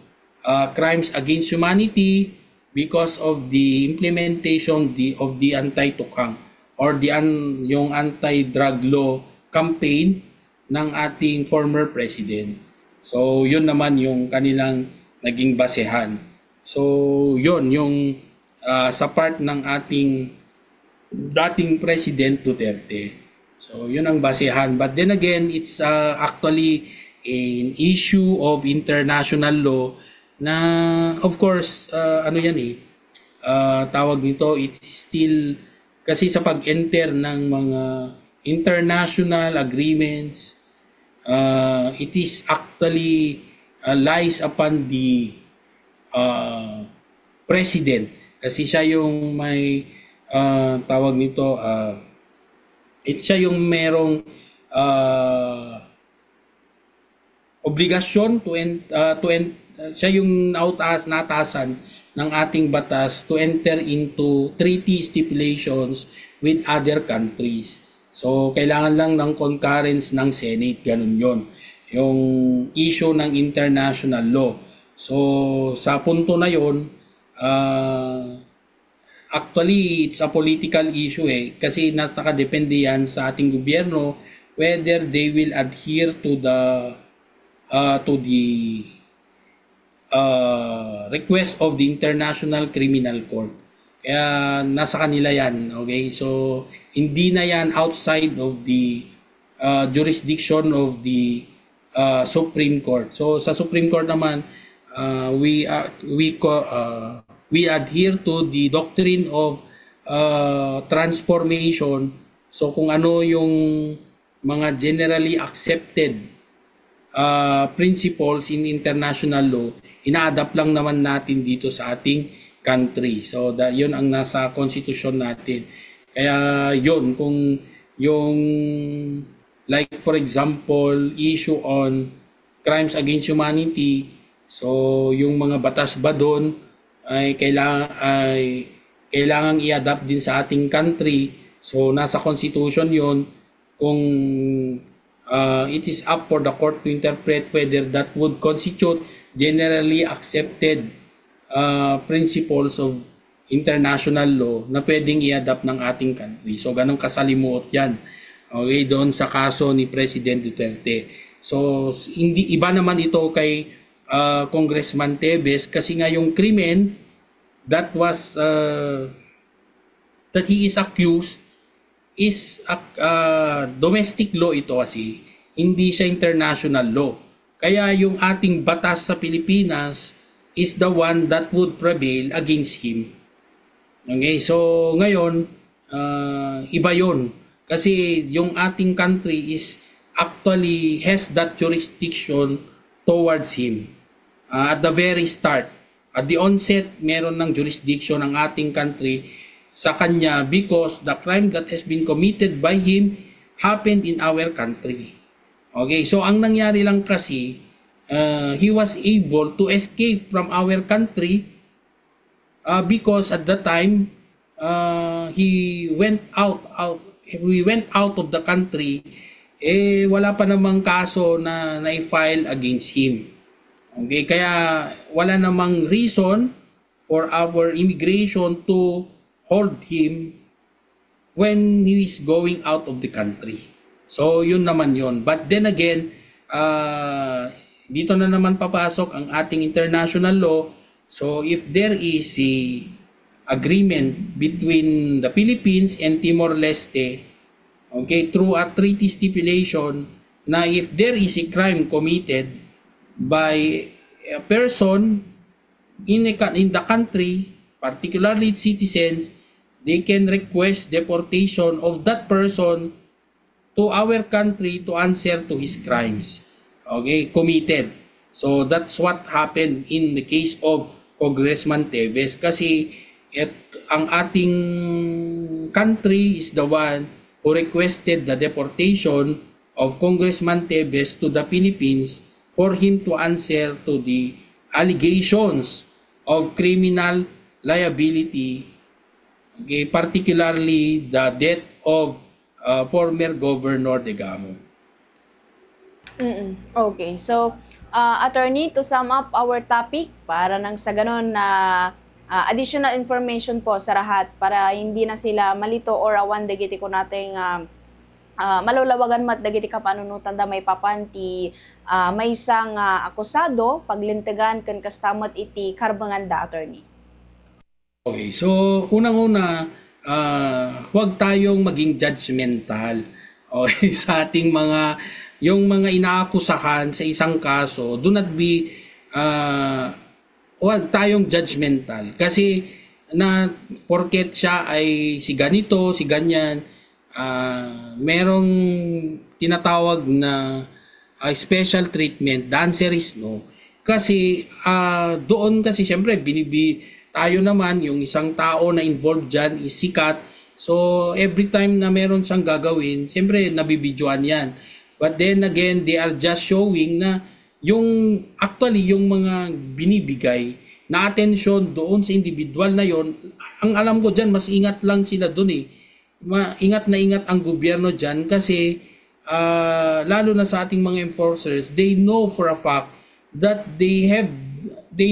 crimes against humanity because of the implementation of the anti-tukang or yung anti-drug law campaign ng ating former president. So, yun naman yung kanilang naging basehan. So, yun yung sa part ng ating dating President Duterte. So, yun ang basehan. But then again, it's actually an issue of international law na, of course, tawag nito, it is still, kasi sa pag-enter ng mga international agreements, it is actually lies upon the President. Kasi siya yung may tawag nito, siya yung merong obligasyon siya yung natasan ng ating batas to enter into treaty stipulations with other countries. So, kailangan lang ng concurrence ng Senate, ganun yon, yung issue ng international law. So, sa punto na yon, actually, it's a political issue kasi nakadepende yan sa ating gobyerno whether they will adhere to the request of the International Criminal Court. Kaya nasa kanila yan, okay? So, hindi na yan outside of the jurisdiction of the Supreme Court. So, sa Supreme Court naman, we adhere to the doctrine of transformation. So kung ano yung mga generally accepted principles in international law, ina-adapt lang naman natin dito sa ating country. So yun ang nasa constitution natin. Kaya yun, kung yung like for example, issue on crimes against humanity, so yung mga batas ba doon ay kailangang i-adapt din sa ating country. So nasa constitution 'yon. Kung it is up for the court to interpret whether that would constitute generally accepted principles of international law na pwedeng i-adapt ng ating country. So ganun kasalimuot 'yan. Okay, doon sa kaso ni President Duterte. So hindi iba naman ito kay Congressman Tevez kasi nga yung krimen that he is accused is domestic law ito kasi, hindi siya international law. Kaya yung ating batas sa Pilipinas is the one that would prevail against him. Okay, so ngayon iba yon kasi yung ating country is actually has that jurisdiction towards him. At the very start, at the onset, meron ng jurisdiction ng ating country sa kanya because the crime that has been committed by him happened in our country. Okay, so ang nangyari lang kasi, he was able to escape from our country because at the time, we went out of the country, wala pa namang kaso na na-file against him. Okay, kaya wala namang reason for our immigration to hold him when he is going out of the country. So, yun naman yun. But then again, dito na naman papasok ang ating international law So if there is a agreement between the Philippines and Timor-Leste, okay, through a treaty stipulation na if there is a crime committed by a person in the country, particularly its citizens, they can request deportation of that person to our country to answer to his crimes, okay, committed. So that's what happened in the case of Congressman Teves, kasi ang ating country is the one who requested the deportation of Congressman Teves to the Philippines for him to answer to the allegations of criminal liability, okay, particularly the death of former Governor Degamo. Okay, so attorney, to sum up our topic, para nang sa ganun na additional information po sa lahat para hindi na sila malito or awan dagiti ko nating malulawagan mat dagiti kapanunutan da may papanti may isang akusado paglintegan ken kastamat iti karbanganda, attorney. Okay, so unang-una, huwag tayong maging judgmental, okay, sa ating yung mga inaakusahan sa isang kaso. Do not be, huwag tayong judgmental. Kasi porket siya ay si ganito, si ganyan, merong tinatawag na special treatment. The answer is no. Kasi doon kasi siyempre tayo naman, yung isang tao na involved dyan is sikat. So every time na meron siyang gagawin, siyempre nabibidyoan yan. But then again, they are just showing na yung mga binibigay na atensyon doon sa individual na yon, ang alam ko dyan, mas ingat lang sila doon eh. Ingat na ingat ang gobyerno dyan kasi lalo na sa ating mga enforcers, they know for a fact that they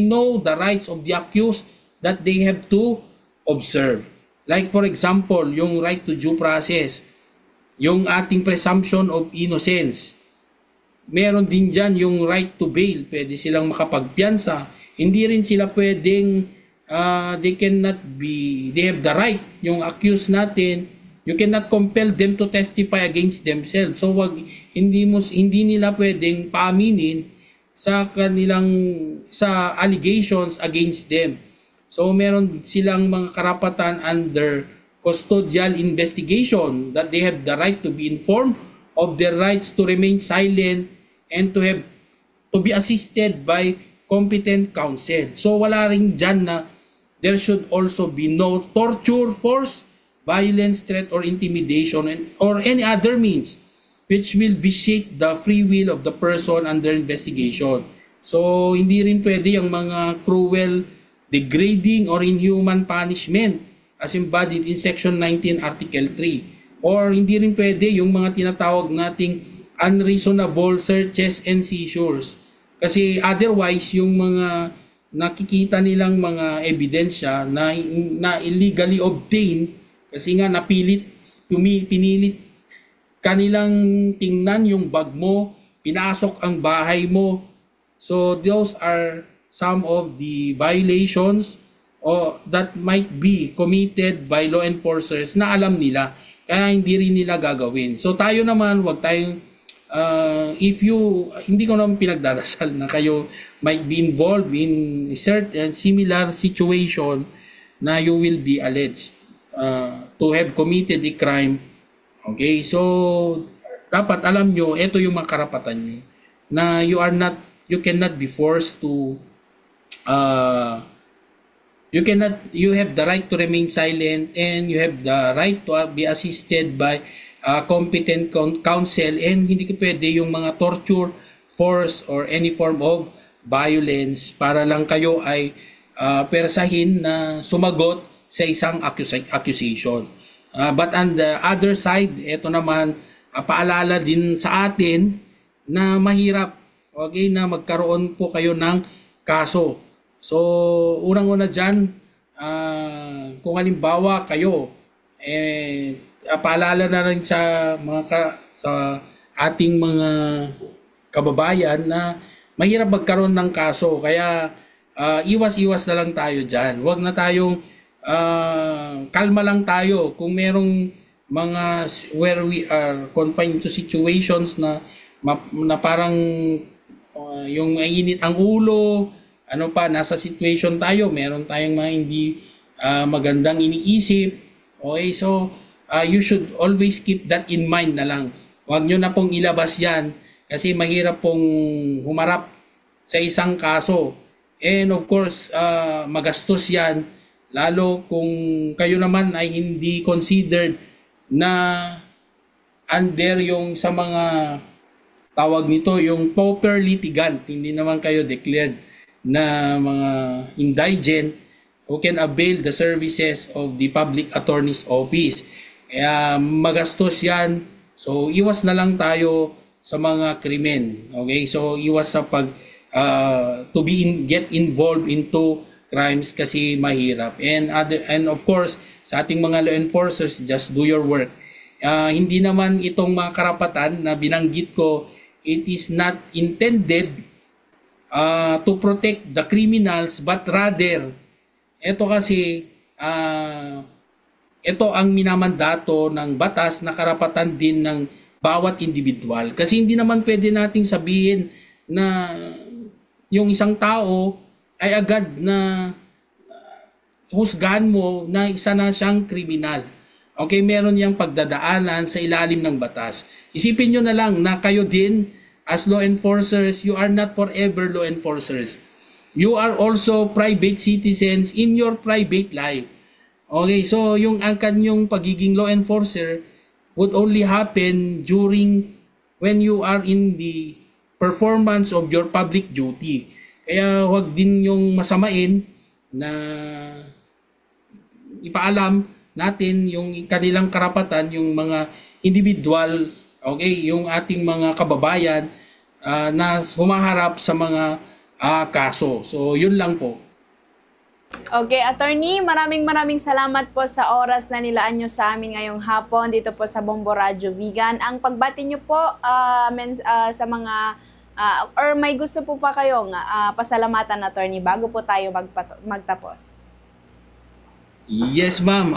know the rights of the accused that they have to observe. Like for example, yung right to due process, yung ating presumption of innocence. Meron din dyan yung right to bail. Pwede silang makapagpiyansa. Hindi rin sila pwedeng, they have the right, yung accused natin, you cannot compel them to testify against themselves. So hindi nila pwedeng paaminin sa allegations against them. So meron silang mga karapatan under custodial investigation that they have the right to be informed of their rights to remain silent and to be assisted by competent counsel. So wala rin dyan na there should also be no torture, force, violence, threat, or intimidation or any other means which will vitiate the free will of the person under investigation. So hindi rin pwede yung mga cruel, degrading, or inhuman punishment as embodied in Section 19, Article 3. Or hindi rin pwede yung mga tinatawag nating unreasonable searches and seizures. Kasi otherwise, yung mga nakikita nilang mga ebidensya na illegally obtained, kasi nga pinilit kanilang tingnan yung bag mo, pinasok ang bahay mo. So those are some of the violations that might be committed by law enforcers na alam nila, kaya hindi rin nila gagawin. So tayo naman, wag tayong hindi ko naman pinagdarasal na kayo might be involved in certain similar situation na you will be alleged to have committed a crime. Okay, so dapat alam nyo, ito yung mga karapatan nyo, na you cannot be forced to you have the right to remain silent, and you have the right to be assisted by competent counsel, and hindi ko pwede yung mga torture, force, or any form of violence para lang kayo ay persahin na sumagot sa isang accusation. But on the other side, ito naman, paalala din sa atin na mahirap, okay, na magkaroon po kayo ng kaso. So, unang-una dyan, kung halimbawa kayo, paalala na rin sa ating mga kababayan na mahirap magkaroon ng kaso. Kaya iwas-iwas na lang tayo dyan. Huwag na tayong kalma lang tayo. Kung merong mga where we are confined to situations na parang yung init ang ulo, ano pa, nasa situation tayo, meron tayong mga hindi magandang iniisip. Okay, so you should always keep that in mind na lang. Huwag nyo na pong ilabas yan kasi mahirap pong humarap sa isang kaso. And of course, magastos yan, lalo kung kayo naman ay hindi considered na under yung sa mga tawag nito, yung pauper litigant. Hindi naman kayo declared na mga indigent who can avail the services of the public attorney's office. Kaya magastos yan. So, iwas na lang tayo sa mga krimen. Okay? So, iwas sa get involved into crimes kasi mahirap. And of course, sa ating mga law enforcers, just do your work. Hindi naman itong mga karapatan na binanggit ko, it is not intended to protect the criminals, but rather, ito kasi, ito ang minamandato ng batas na karapatan din ng bawat individual. Kasi hindi naman pwede nating sabihin na yung isang tao ay agad na husgahan mo na isa na siyang kriminal. Okay, meron niyang pagdadaanan sa ilalim ng batas. Isipin nyo na lang na kayo din as law enforcers, you are not forever law enforcers. You are also private citizens in your private life. Okay, so yung kanyang pagiging law enforcer would only happen during when you are in the performance of your public duty. Kaya huwag din yung masamain na ipaalam natin yung kanilang karapatan, yung mga individual, okay, yung ating mga kababayan na humaharap sa mga kaso. So, yun lang po. Okay, attorney, maraming salamat po sa oras na nilaan nyo sa amin ngayong hapon dito po sa Bombo Radio Vegan. Ang pagbati nyo po sa mga or may gusto po pa kayong pasalamatan, attorney, bago po tayo magtapos. Yes, ma'am.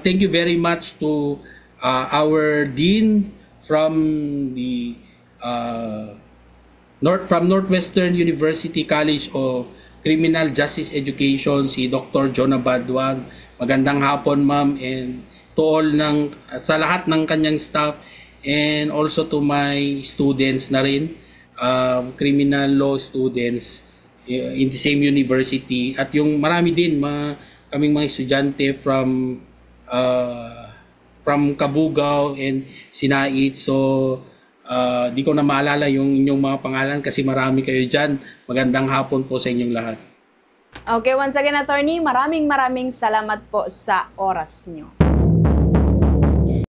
Thank you very much to our dean from the Northwestern University College of Criminal Justice Education, si Dr. Jonah Badwan. Magandang hapon, ma'am, and to all sa lahat ng kanyang staff, and also to my students na rin, criminal law students in the same university, at yung marami din kaming mga estudyante from Kabugao and Sinait. So di ko na maalala yung inyong mga pangalan kasi marami kayo dyan. Magandang hapon po sa inyong lahat. Okay, once again, attorney, maraming salamat po sa oras nyo.